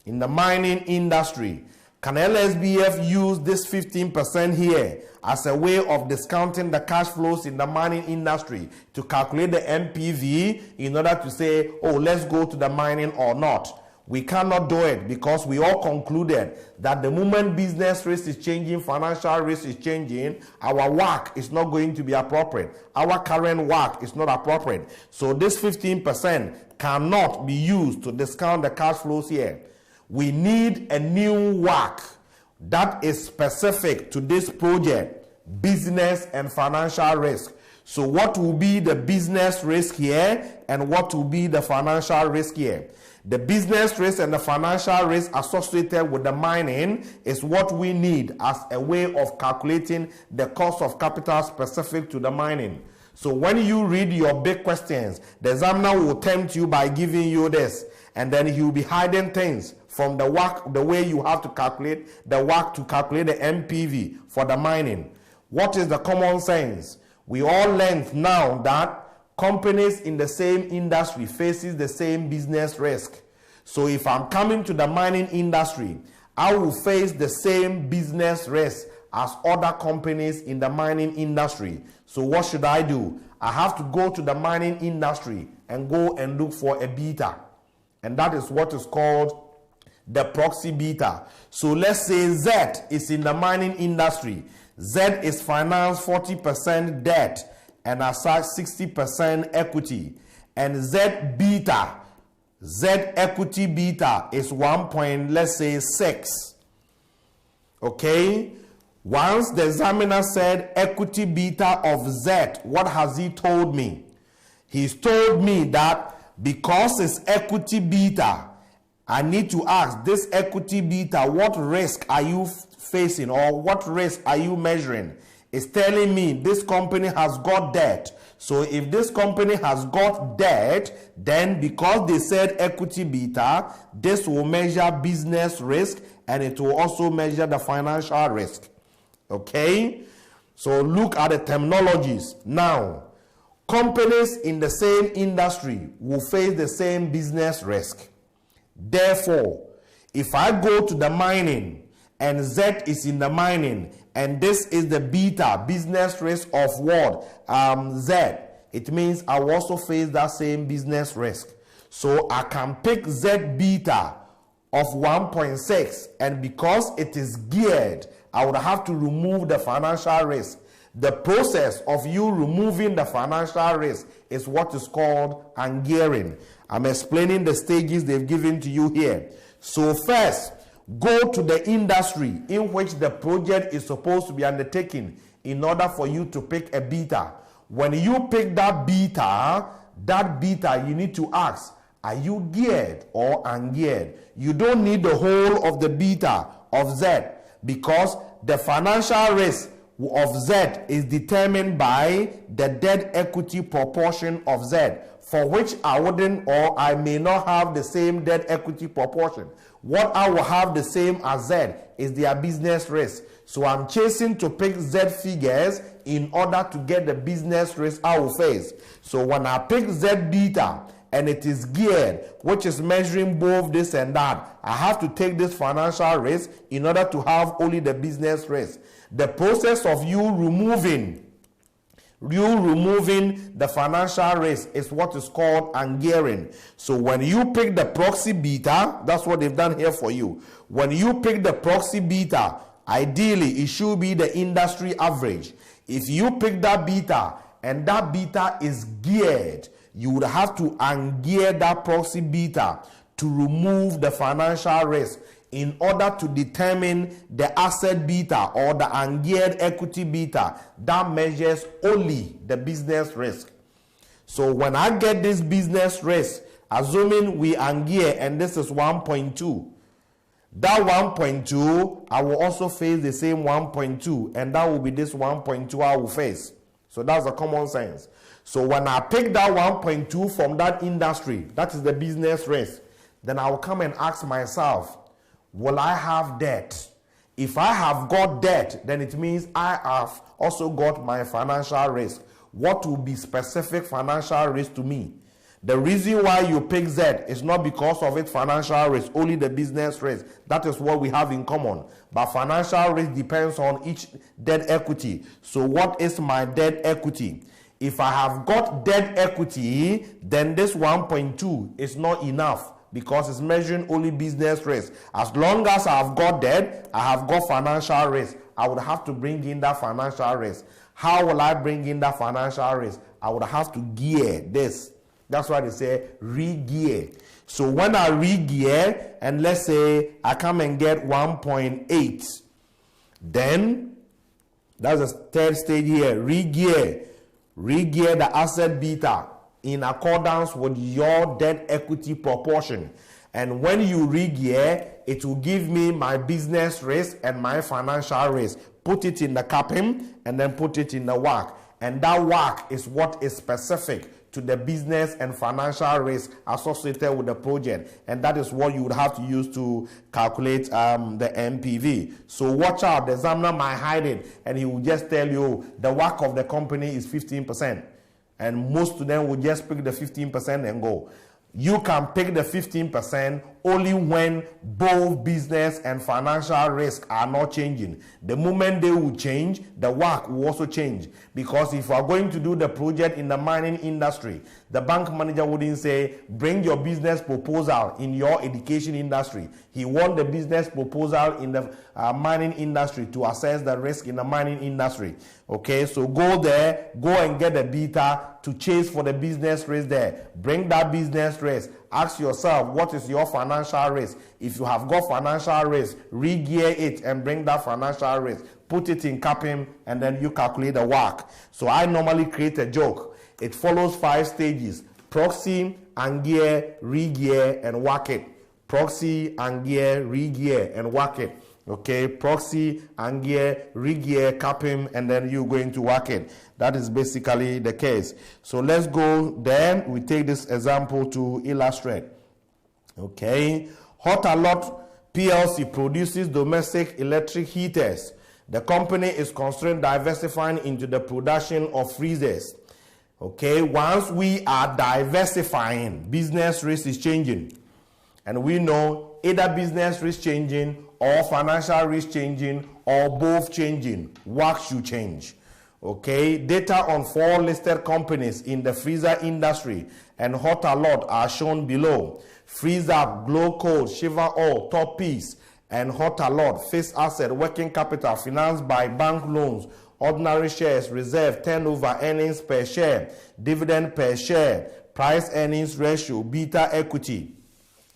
In the mining industry. Can LSBF use this 15% here as a way of discounting the cash flows in the mining industry to calculate the NPV in order to say, oh, let's go to the mining or not? We cannot do it because we all concluded that the moment business risk is changing, financial risk is changing, our WACC is not going to be appropriate. Our current WACC is not appropriate. So this 15% cannot be used to discount the cash flows here. We need a new WACC that is specific to this project, business and financial risk. So what will be the business risk here and what will be the financial risk here? The business risk and the financial risk associated with the mining is what we need as a way of calculating the cost of capital specific to the mining. So when you read your big questions, the examiner will tempt you by giving you this, and then he will be hiding things from the work, the way you have to calculate the work to calculate the NPV for the mining. What is the common sense? We all learned now that companies in the same industry faces the same business risk. So if I'm coming to the mining industry, I will face the same business risk as other companies in the mining industry. So what should I do? I have to go to the mining industry and go and look for a beta. And that is what is called the proxy beta. So let's say Z is in the mining industry. Z is financed 40% debt and as such 60% equity. And Z beta, Z equity beta is 1.6. Okay? Once the examiner said equity beta of Z, what has he told me? He's told me that because it's equity beta, I need to ask this equity beta, what risk are you facing or what risk are you measuring? It's telling me this company has got debt. So if this company has got debt, then because they said equity beta, this will measure business risk and it will also measure the financial risk. Okay? So look at the terminologies. Now, companies in the same industry will face the same business risk. Therefore, if I go to the mining and Z is in the mining and this is the beta business risk of what? Z, it means I will also face that same business risk. So I can pick Z beta of 1.6, and because it is geared, I would have to remove the financial risk. The process of you removing the financial risk is what is called ungearing. I'm explaining the stages they've given to you here. So first, go to the industry in which the project is supposed to be undertaken in order for you to pick a beta. When you pick that beta, you need to ask, are you geared or ungeared? You don't need the whole of the beta of Z because the financial risk of Z is determined by the debt equity proportion of Z, for which I wouldn't or I may not have the same debt equity proportion. What I will have the same as Z is their business risk. So I'm chasing to pick Z figures in order to get the business risk I will face. So when I pick Z beta and it is geared, which is measuring both this and that, I have to take this financial risk in order to have only the business risk. The process of you removing the financial risk is what is called ungearing. So when you pick the proxy beta, that's what they've done here for you. When you pick the proxy beta, ideally it should be the industry average. If you pick that beta and that beta is geared, you would have to ungear that proxy beta to remove the financial risk in order to determine the asset beta or the ungeared equity beta that measures only the business risk. So when I get this business risk, assuming we ungear and this is 1.2, that 1.2, I will also face the same 1.2 and that will be this 1.2 I will face. So that's the common sense. So when I pick that 1.2 from that industry, that is the business risk, then I will come and ask myself, will I have debt? If I have got debt, then it means I have also got my financial risk. What will be specific financial risk to me? The reason why you pick Z is not because of its financial risk, only the business risk. That is what we have in common. But financial risk depends on each debt equity. So what is my debt equity? If I have got debt equity, then this 1.2 is not enough because it's measuring only business risk. As long as I have got debt, I have got financial risk. I would have to bring in that financial risk. How will I bring in that financial risk? I would have to gear this. That's why they say re-gear. So when I re-gear, and let's say I come and get 1.8, then that's the third stage here, re-gear. Re-gear the asset beta in accordance with your debt equity proportion. And when you re-gear, it will give me my business risk and my financial risk. Put it in the CAPM and then put it in the WACC. And that WACC is what is specific to the business and financial risk associated with the project, and that is what you would have to use to calculate the NPV. So watch out, the examiner might hide it and he will just tell you the WACC of the company is 15%, and most of them will just pick the 15% and go. You can pick the 15% only when both business and financial risk are not changing. The moment they will change, the WACC will also change. Because if you are going to do the project in the mining industry, the bank manager wouldn't say, bring your business proposal in your education industry. He wants the business proposal in the mining industry to assess the risk in the mining industry. Okay, so go there, go and get the beta to chase for the business risk there. Bring that business risk. Ask yourself, what is your financial risk? If you have got financial risk, re-gear it and bring that financial risk. Put it in CAPM and then you calculate the WACC. So I normally create a joke. It follows 5 stages: proxy, ungear, re-gear, and WACC it. Proxy, ungear, re-gear, and WACC it. Okay, proxy, ungear, re-gear, CAPM, and then you're going to WACC it. That is basically the case. So let's go then. We take this example to illustrate. Okay, Hotalot PLC produces domestic electric heaters. The company is considering diversifying into the production of freezers. Okay, once we are diversifying, business risk is changing. And we know either business risk changing or financial risk changing or both changing. WACC should change. Okay, data on 4 listed companies in the freezer industry and Hotalot are shown below. FreezeUp, Glowcold, Shiver All, Top Piece, and Hotalot, fixed asset, working capital, financed by bank loans, ordinary shares, reserve, turnover, earnings per share, dividend per share, price earnings ratio, beta equity.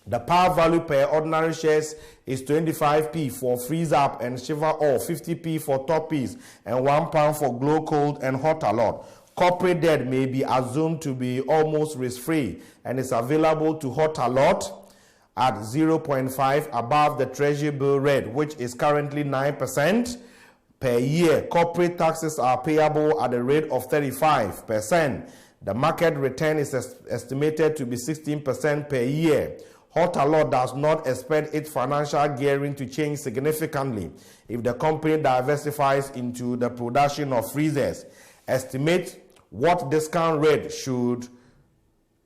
The par value per ordinary shares is 25p for FreezeUp and Shiver All, 50p for Top Piece, and £1 for Glowcold and Hotalot. Corporate debt may be assumed to be almost risk-free and is available to Hotalot at 0.5 above the Treasury bill rate, which is currently 9% per year. Corporate taxes are payable at a rate of 35%. The market return is estimated to be 16% per year. Hotalot does not expect its financial gearing to change significantly if the company diversifies into the production of freezers. Estimate what discount rate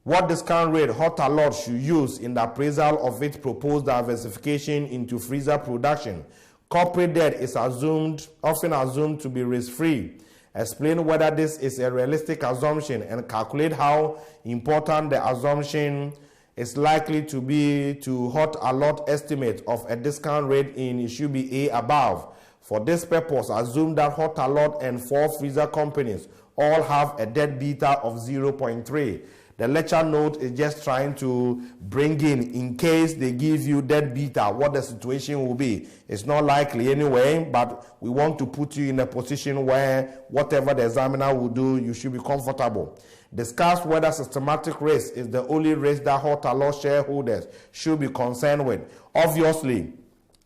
Hotalot should use in the appraisal of its proposed diversification into freezer production. Corporate debt is often assumed to be risk-free. Explain whether this is a realistic assumption and calculate how important the assumption is likely to be to Hotalot estimate of a discount rate in it should be A above. For this purpose, assume that Hotalot and 4 freezer companies all have a debt beta of 0.3. The lecture note is just trying to bring in case they give you debt beta, what the situation will be. It's not likely anyway, but we want to put you in a position where whatever the examiner will do, you should be comfortable. Discuss whether systematic risk is the only risk that Hotalot shareholders should be concerned with. Obviously,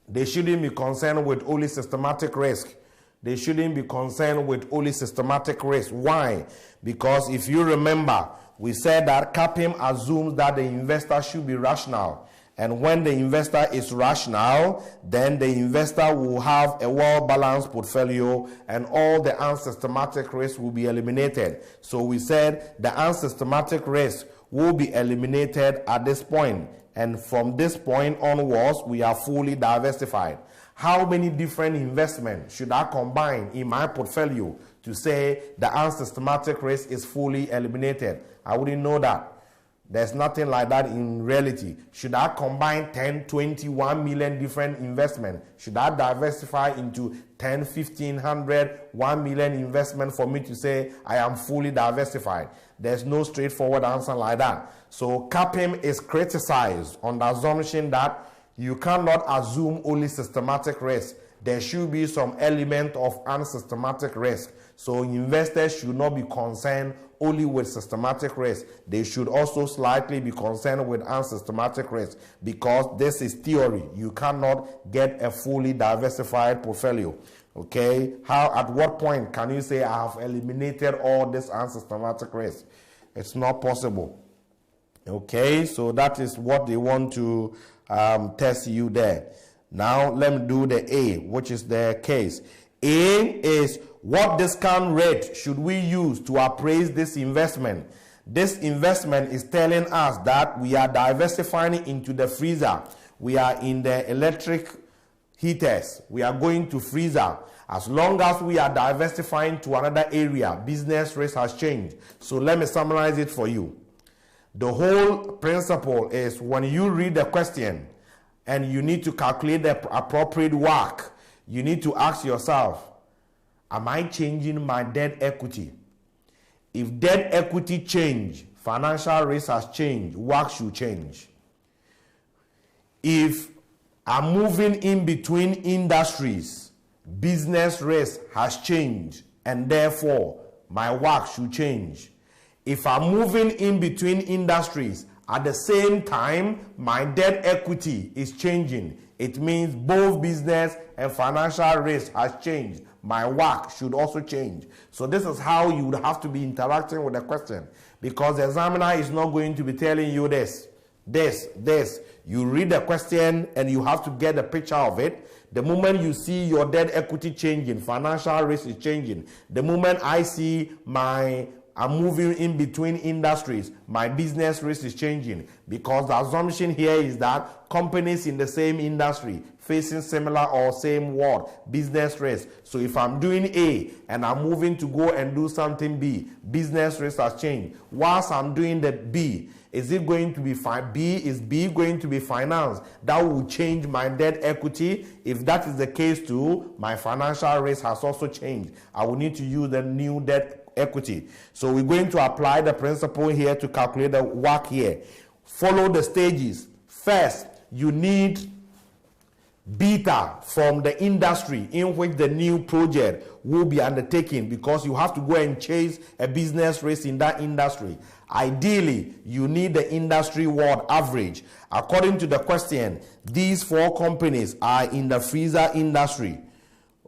they shouldn't be concerned with only systematic risk. They shouldn't be concerned with only systematic risk. Why? Because if you remember, we said that CAPM assumes that the investor should be rational. And when the investor is rational, then the investor will have a well-balanced portfolio and all the unsystematic risks will be eliminated. So we said the unsystematic risk will be eliminated at this point. And from this point onwards, we are fully diversified. How many different investments should I combine in my portfolio to say the unsystematic risk is fully eliminated? I wouldn't know that. There's nothing like that in reality. Should I combine 10, 20, 1 million different investments? Should I diversify into 10, 1,500, 1 million investment for me to say I am fully diversified? There's no straightforward answer like that. So CAPM is criticized on the assumption that you cannot assume only systematic risk there should be some element of unsystematic risk. So investors should not be concerned only with systematic risk. They should also slightly be concerned with unsystematic risk, because this is theory. You cannot get a fully diversified portfolio. Okay, at what point can you say I have eliminated all this unsystematic risk? It's not possible. Okay, so that is what they want to test you there. Now let me do the A, which is the case. A is, what discount rate should we use to appraise this investment? This investment is telling us that we are diversifying into the freezer. We are in the electric heaters. We are going to freezer. As long as we are diversifying to another area, business risk has changed. So let me summarize it for you. The whole principle is, when you read the question and you need to calculate the appropriate WACC, you need to ask yourself, am I changing my debt equity? If debt equity change, financial risk has changed, WACC should change. If I'm moving in between industries, business risk has changed, and therefore my WACC should change. If I'm moving in between industries, at the same time my debt equity is changing, it means both business and financial risk has changed. My WACC should also change. So this is how you would have to be interacting with the question, because the examiner is not going to be telling you this. You read the question and you have to get a picture of it. The moment you see your debt equity changing, financial risk is changing. The moment I see I'm moving in between industries, my business risk is changing, because the assumption here is that companies in the same industry facing similar or same business risk. So if I'm doing A and I'm moving to go and do something B, business risk has changed. Whilst I'm doing the B, is it going to be is B going to be financed? That will change my debt equity. If that is the case too, my financial risk has also changed. I will need to use the new debt equity. So we're going to apply the principle here to calculate the WACC here. Follow the stages. First, you need beta from the industry in which the new project will be undertaken, because you have to go and chase a business risk in that industry. Ideally, you need the industry world average. According to the question, these 4 companies are in the freezer industry.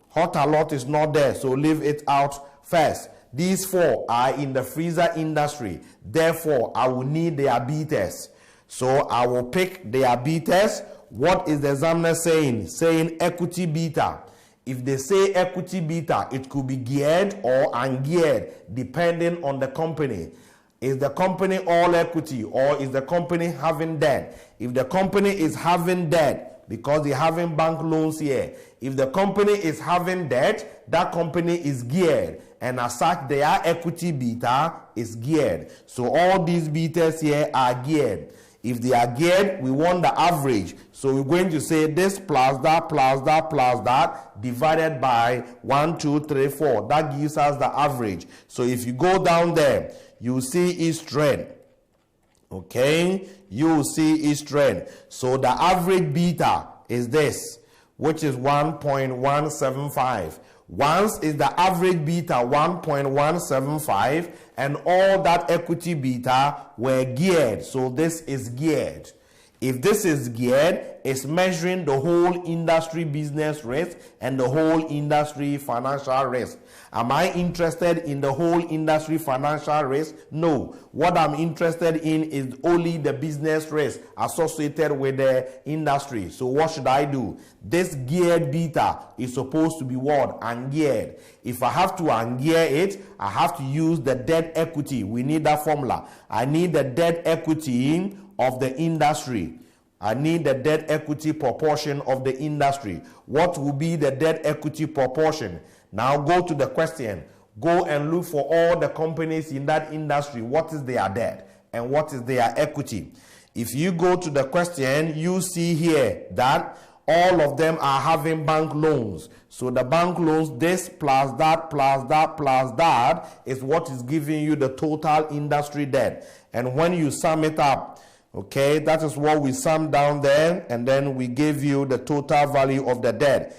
Hot-A-Lot is not there, so leave it out first. These 4 are in the freezer industry. Therefore, I will need their betas. So I will pick their betas. What is the examiner saying? Saying equity beta. If they say equity beta, it could be geared or ungeared depending on the company. Is the company all equity, or is the company having debt? If the company is having debt, because they're having bank loans here, if the company is having debt, that company is geared, and as such their equity beta is geared. So all these betas here are geared. If they are geared, we want the average. So we're going to say this plus that plus that plus that divided by 1, 2, 3, 4. That gives us the average. So if you go down there, you see each trend. Okay, you see each trend. So the average beta is this, which is 1.175. Once is the average beta 1.175, and all that equity beta were geared. So this is geared. If this is geared, it's measuring the whole industry business risk and the whole industry financial risk. Am I interested in the whole industry financial risk? No. What I'm interested in is only the business risk associated with the industry. So what should I do? This geared beta is supposed to be what? Ungeared. If I have to ungear it, I have to use the debt equity. We need that formula. I need the debt equity of the industry. I need the debt equity proportion of the industry. What will be the debt equity proportion? Now go to the question. Go and look for all the companies in that industry. What is their debt and what is their equity? If you go to the question, you see here that all of them are having bank loans. So the bank loans, this plus that plus that plus that is what is giving you the total industry debt. And when you sum it up, okay, that is what we sum down there, and then we give you the total value of the debt.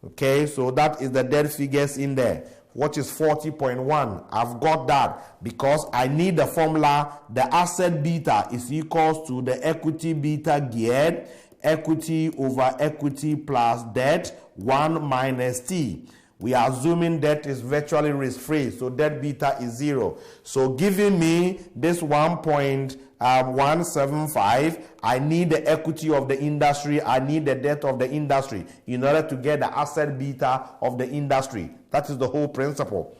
Okay, so that is the debt figures in there. What is 40.1? I've got that because I need the formula. The asset beta is equals to the equity beta geared, equity over equity plus debt, 1 minus T. We are assuming debt is virtually risk-free, so debt beta is 0. So giving me this 1.175, I need the equity of the industry, I need the debt of the industry in order to get the asset beta of the industry. That is the whole principle.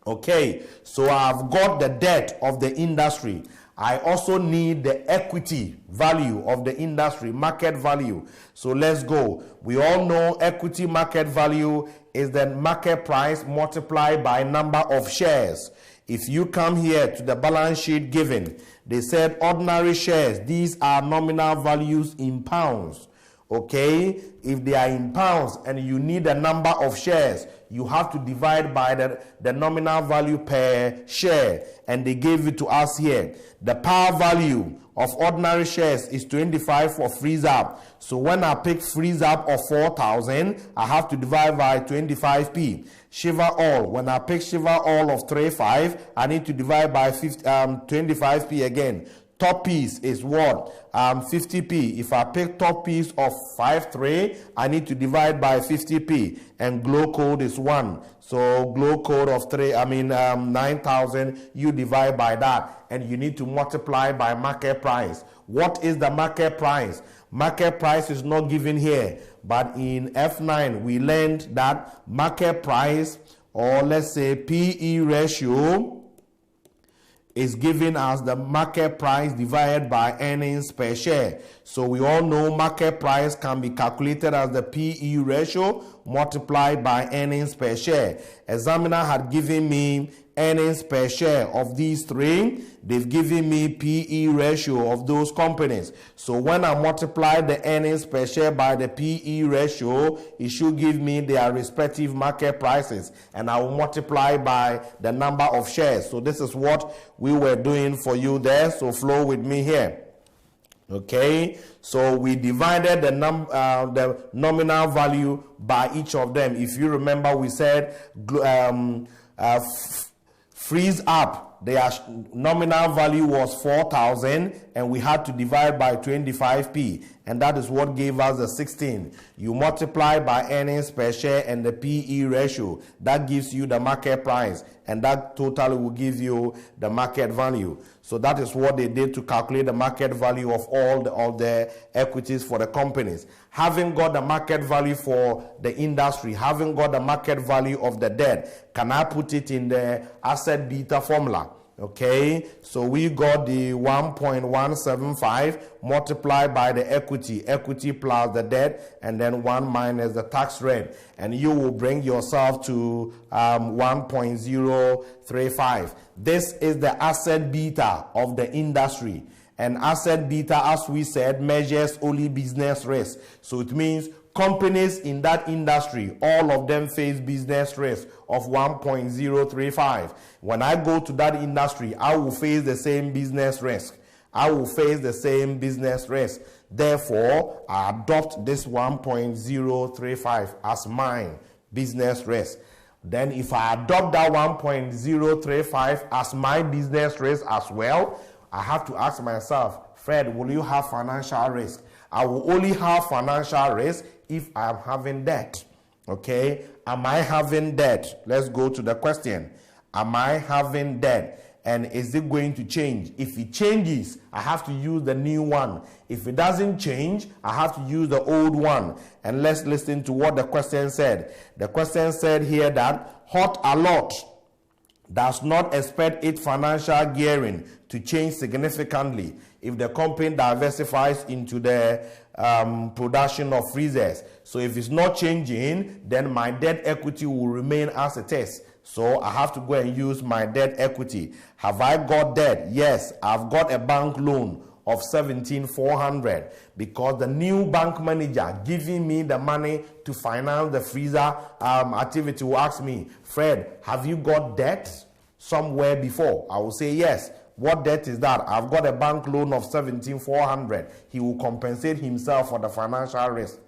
Okay, so I've got the debt of the industry. I also need the equity value of the industry, market value. So let's go. We all know equity market value is the market price multiplied by number of shares. If you come here to the balance sheet given, they said ordinary shares, these are nominal values in pounds. Okay, if they are in pounds and you need a number of shares, you have to divide by the nominal value per share, and they gave it to us here. The par value of ordinary shares is 25 for freeze up. So when I pick freeze up of 4,000, I have to divide by 25p. Shiver all, when I pick shiver all of 3.5, I need to divide by 25p again. Top piece is what? 50p. If I pick top piece of 5.3, I need to divide by 50p. And glow code is 1. So glow code of 9,000, you divide by that. And you need to multiply by market price. What is the market price? Market price is not given here. But in F9, we learned that market price, or let's say PE ratio, is given as the market price divided by earnings per share. So we all know market price can be calculated as the PE ratio multiplied by earnings per share. Examiner had given me earnings per share of these three. They've given me PE ratio of those companies. So when I multiply the earnings per share by the PE ratio, it should give me their respective market prices, and I will multiply by the number of shares. So this is what we were doing for you there. So flow with me here. Okay, so we divided the nominal value by each of them. If you remember, we said freeze up, their nominal value was 4,000, and we had to divide by 25p, and that is what gave us the 16. You multiply by earnings per share and the PE ratio, that gives you the market price, and that total will give you the market value. So that is what they did to calculate the market value of all the equities for the companies. Having got the market value for the industry, having got the market value of the debt, can I put it in the asset beta formula? Okay, so we got the 1.175 multiplied by the equity plus the debt, and then 1 minus the tax rate, and you will bring yourself to 1.035. This is the asset beta of the industry, and asset beta, as we said, measures only business risk. So it means companies in that industry, all of them face business risk of 1.035. When I go to that industry, I will face the same business risk. I will face the same business risk. Therefore, I adopt this 1.035 as my business risk. Then if I adopt that 1.035 as my business risk as well, I have to ask myself, Fred, will you have financial risk? I will only have financial risk if I am having debt. Okay, am I having debt? Let's go to the question. Am I having debt? And is it going to change? If it changes, I have to use the new one. If it doesn't change, I have to use the old one. And let's listen to what the question said. The question said here that Hot Alert does not expect its financial gearing to change significantly if the company diversifies into the production of freezers. So if it's not changing, then my debt equity will remain as it is. So I have to go and use my debt equity. Have I got debt? Yes, I've got a bank loan of 17,400 because the new bank manager giving me the money to finance the freezer activity will ask me, Fred, have you got debt somewhere before? I will say yes. What debt is that? I've got a bank loan of 17,400. He will compensate himself for the financial risk.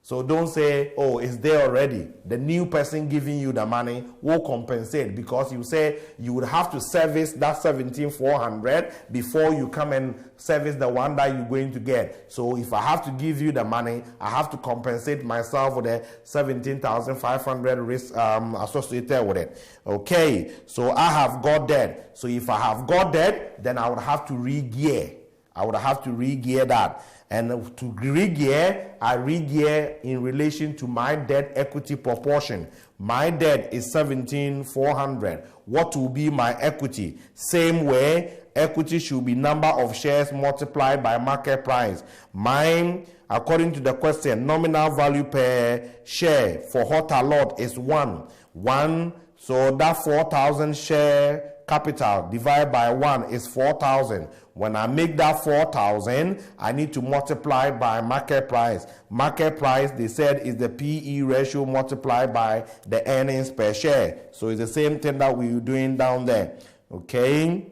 So don't say, oh, it's there already. The new person giving you the money will compensate, because you say you would have to service that 17,400 before you come and service the one that you're going to get. So if I have to give you the money, I have to compensate myself with the 17,500 risk associated with it. Okay, so I have got that. So if I have got that, then I would have to re-gear. I would have to re-gear that. And to re-gear, I re-gear in relation to my debt equity proportion. My debt is 17,400. What will be my equity? Same way, equity should be number of shares multiplied by market price. Mine, according to the question, nominal value per share for hot lot is 1. So that 4,000 share capital divided by 1 is 4,000. When I make that 4,000, I need to multiply by market price. Market price, they said, is the PE ratio multiplied by the earnings per share. So it's the same thing that we were doing down there. Okay?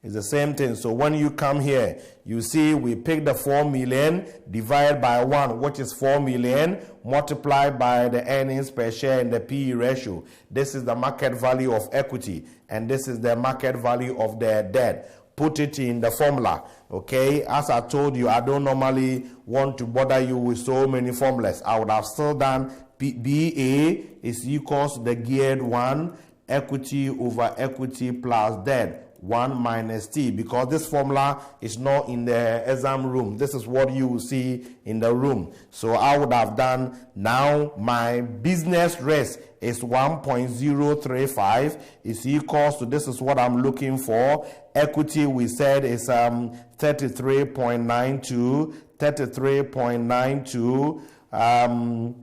It's the same thing. So when you come here, you see we pick the 4 million divided by 1, which is 4 million, multiplied by the earnings per share in the PE ratio. This is the market value of equity, and this is the market value of the debt. Put it in the formula. Okay, as I told you, I don't normally want to bother you with so many formulas. I would have still done BA is equals to the geared 1, equity over equity plus debt. 1 minus T, because this formula is not in the exam room. This is what you will see in the room. So I would have done, now my business risk is 1.035 is equals to, this is what I'm looking for. Equity, we said, is 33.92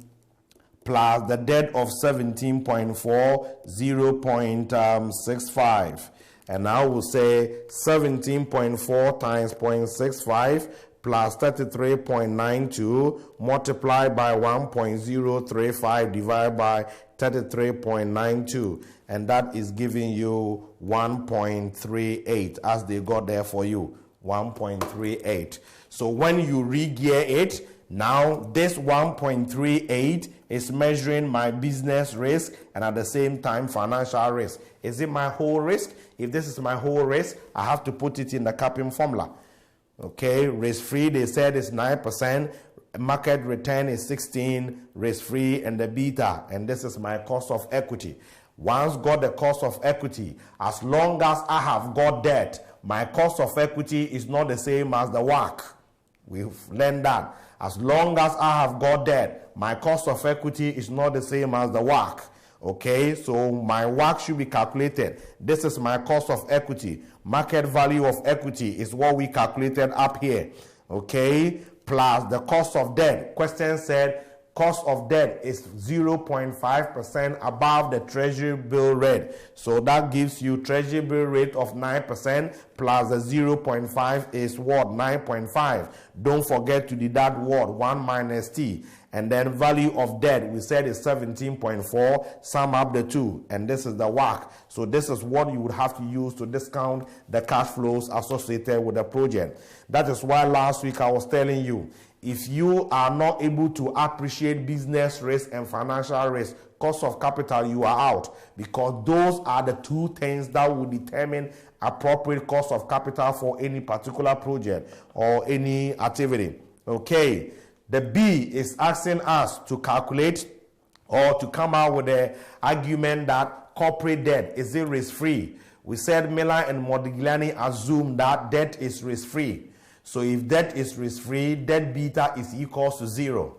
plus the debt of 17.4, 0.65. And I will say 17.4 times 0.65 plus 33.92 multiplied by 1.035 divided by 33.92. And that is giving you 1.38, as they got there for you, 1.38. So when you re-gear it, now this 1.38 is measuring my business risk and at the same time financial risk. Is it my whole risk? If this is my whole risk, I have to put it in the CAPM formula. Okay, risk-free, they said is 9%, market return is 16, risk-free, and the beta, and this is my cost of equity. Once got the cost of equity, as long as I have got debt, my cost of equity is not the same as the WACC. We've learned that. As long as I have got debt, my cost of equity is not the same as the WACC. Okay, so my WACC should be calculated. This is my cost of equity. Market value of equity is what we calculated up here. Okay, plus the cost of debt. Question said cost of debt is 0.5% above the treasury bill rate. So that gives you treasury bill rate of 9% plus the 0.5 is what? 9.5. Don't forget to deduct what? 1 minus T. And then value of debt, we said is 17.4, sum up the two, and this is the WACC. So this is what you would have to use to discount the cash flows associated with the project. That is why last week I was telling you, if you are not able to appreciate business risk and financial risk, cost of capital, you are out, because those are the two things that will determine appropriate cost of capital for any particular project or any activity. Okay. The B is asking us to calculate or to come out with the argument that corporate debt, is it risk-free? We said Miller and Modigliani assume that debt is risk-free. So if debt is risk-free, debt beta is equal to 0.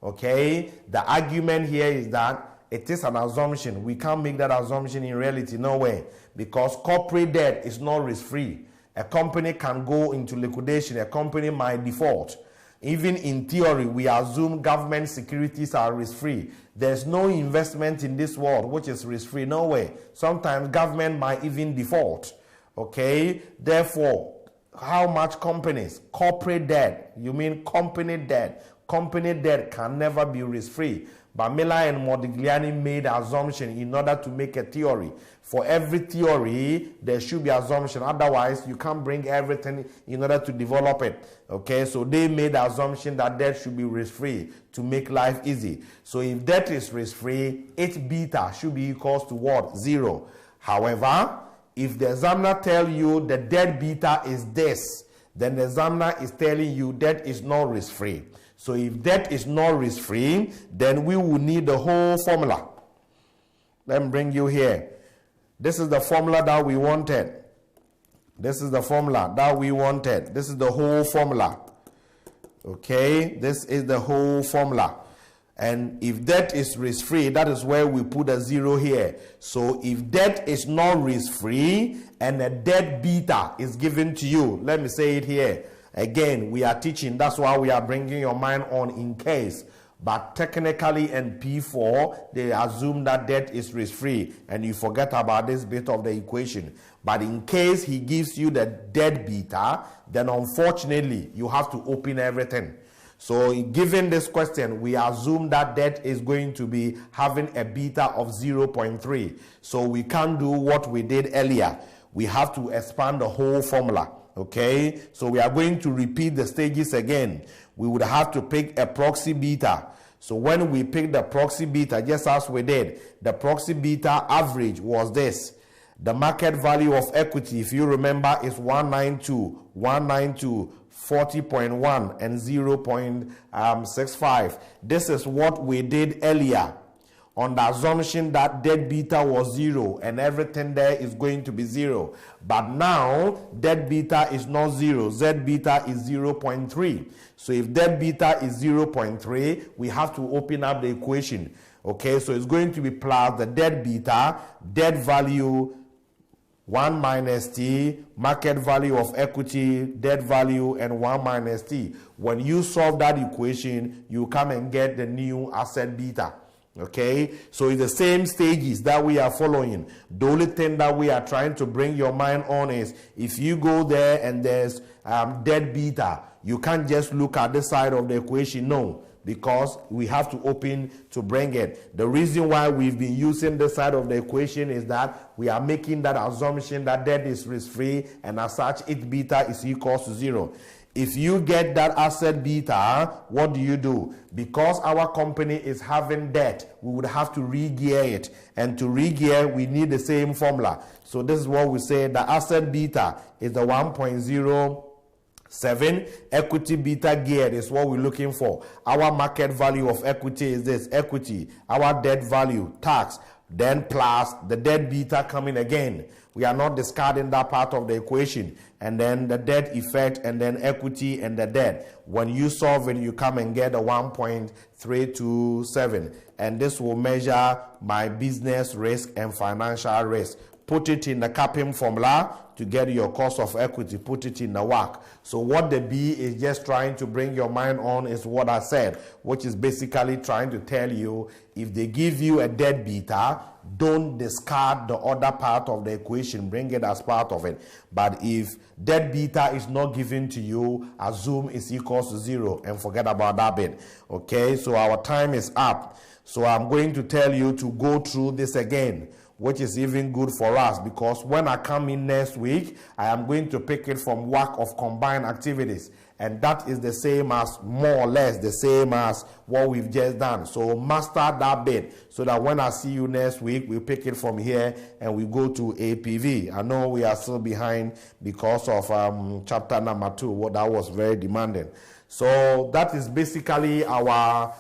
Okay? The argument here is that it is an assumption. We can't make that assumption in reality, no way. Because corporate debt is not risk-free. A company can go into liquidation. A company might default. Even in theory, we assume government securities are risk-free. There's no investment in this world which is risk-free, no way. Sometimes government might even default. Okay? Therefore, how much companies? Corporate debt. You mean company debt. company debt can never be risk-free. But Miller and Modigliani made assumption in order to make a theory. For every theory, there should be assumption. Otherwise, you can't bring everything in order to develop it. Okay, so they made the assumption that debt should be risk-free to make life easy. So if debt is risk-free, its beta should be equals to what? 0. However, if the examiner tell you the debt beta is this, then the examiner is telling you debt is not risk-free. So if debt is not risk-free, then we will need the whole formula. Let me bring you here. This is the formula that we wanted. This is the formula that we wanted. This is the whole formula. Okay, this is the whole formula. And if debt is risk-free, that is where we put a 0 here. So if debt is not risk-free and a debt beta is given to you, let me say it here. Again, we are teaching, that's why we are bringing your mind on in case. But technically in P4, they assume that debt is risk-free and you forget about this bit of the equation. But in case he gives you the debt beta, then unfortunately, you have to open everything. So given this question, we assume that debt is going to be having a beta of 0.3. So we can't do what we did earlier. We have to expand the whole formula. Okay, so we are going to repeat the stages again. We would have to pick a proxy beta. So when we pick the proxy beta, just as we did, the proxy beta average was this. The market value of equity, if you remember, is 192, 40.1, and 0.65. This is what we did earlier, on the assumption that debt beta was 0 and everything there is going to be 0. But now, debt beta is not 0. Z beta is 0.3. So if debt beta is 0.3, we have to open up the equation. Okay, so it's going to be plus the debt beta, debt value, 1 minus t, market value of equity, debt value, and 1 minus t. When you solve that equation, you come and get the new asset beta. Okay, so it's the same stages that we are following. The only thing that we are trying to bring your mind on is if you go there and there's debt beta, you can't just look at this side of the equation. No, because we have to open to bring it. The reason why we've been using this side of the equation is that we are making that assumption that debt is risk-free, and as such, its beta is equal to 0. If you get that asset beta, what do? Because our company is having debt, we would have to re-gear it. And to re-gear, we need the same formula. So this is what we say, the asset beta is the 1.07. Equity beta geared is what we're looking for. Our market value of equity is this, equity. Our debt value, tax, then plus the debt beta coming again. We are not discarding that part of the equation. And then the debt effect, and then equity and the debt. When you solve it, you come and get a 1.327. And this will measure my business risk and financial risk. Put it in the CAPM formula to get your cost of equity. Put it in the WACC. So what the B is just trying to bring your mind on is what I said, which is basically trying to tell you if they give you a debt beta, don't discard the other part of the equation. Bring it as part of it. But if debt beta is not given to you, assume it's equals to 0 and forget about that bit. Okay, so our time is up. So I'm going to tell you to go through this again, which is even good for us, because when I come in next week, I am going to pick it from WACC of combined activities. And that is the same as, more or less, the same as what we've just done. So master that bit so that when I see you next week, we pick it from here and we go to APV. I know we are still behind because of chapter number 2. Well, that was very demanding. So that is basically our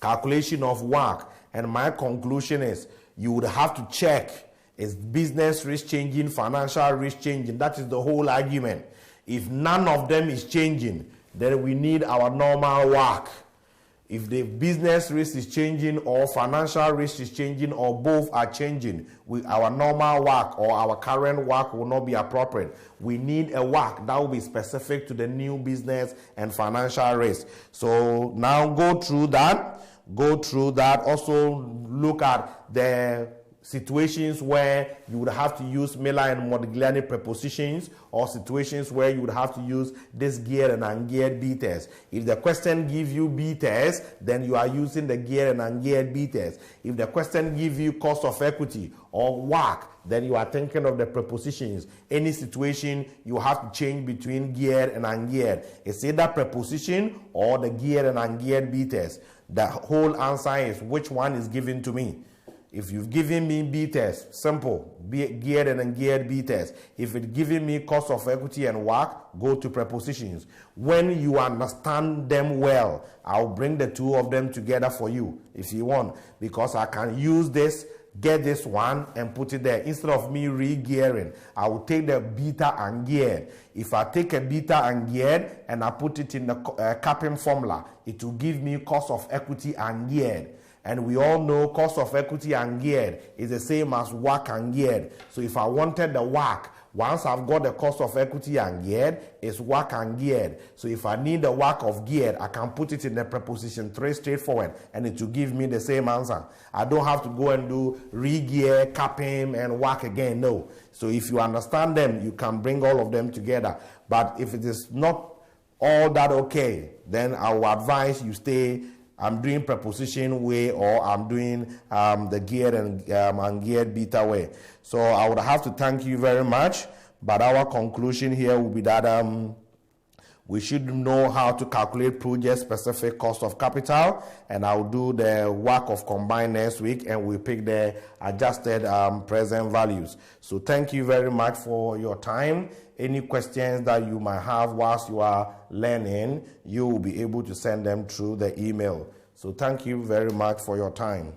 calculation of WACC. And my conclusion is, you would have to check, is business risk changing, financial risk changing? That is the whole argument. If none of them is changing, then we need our normal WACC. If the business risk is changing or financial risk is changing or both are changing, our normal WACC or our current WACC will not be appropriate. We need a WACC that will be specific to the new business and financial risk. So now go through that. Also look at the situations where you would have to use Miller and Modigliani prepositions, or situations where you would have to use this geared and ungeared B test. If the question gives you B test, then you are using the geared and ungeared B test. If the question gives you cost of equity or WACC, then you are thinking of the prepositions. Any situation you have to change between geared and ungeared. It's either preposition or the geared and ungeared B test. The whole answer is which one is given to me. If you've given me B test, simple, geared and ungeared B test. If it's giving me cost of equity and WACC, go to prepositions. When you understand them well, I'll bring the two of them together for you if you want, because I can use this, get this one and put it there. Instead of me re-gearing, I will take the beta ungeared. If I take a beta ungeared and I put it in the capping formula, it will give me cost of equity ungeared. And we all know cost of equity ungeared is the same as WACC ungeared. So if I wanted the WACC, once I've got the cost of equity ungeared, it's WACC ungeared. So if I need the WACC of geared, I can put it in the preposition 3 straightforward, and it will give me the same answer. I don't have to go and do re-gear, capping, and WACC again. No. So if you understand them, you can bring all of them together. But if it is not all that okay, then I will advise you stay. I'm doing preposition way, or I'm doing the geared and ungeared beta way. So I would have to thank you very much. But our conclusion here will be that we should know how to calculate project-specific cost of capital, and I'll do the WACC of combined next week, and we'll pick the adjusted present values. So thank you very much for your time. Any questions that you might have whilst you are learning, you will be able to send them through the email. So thank you very much for your time.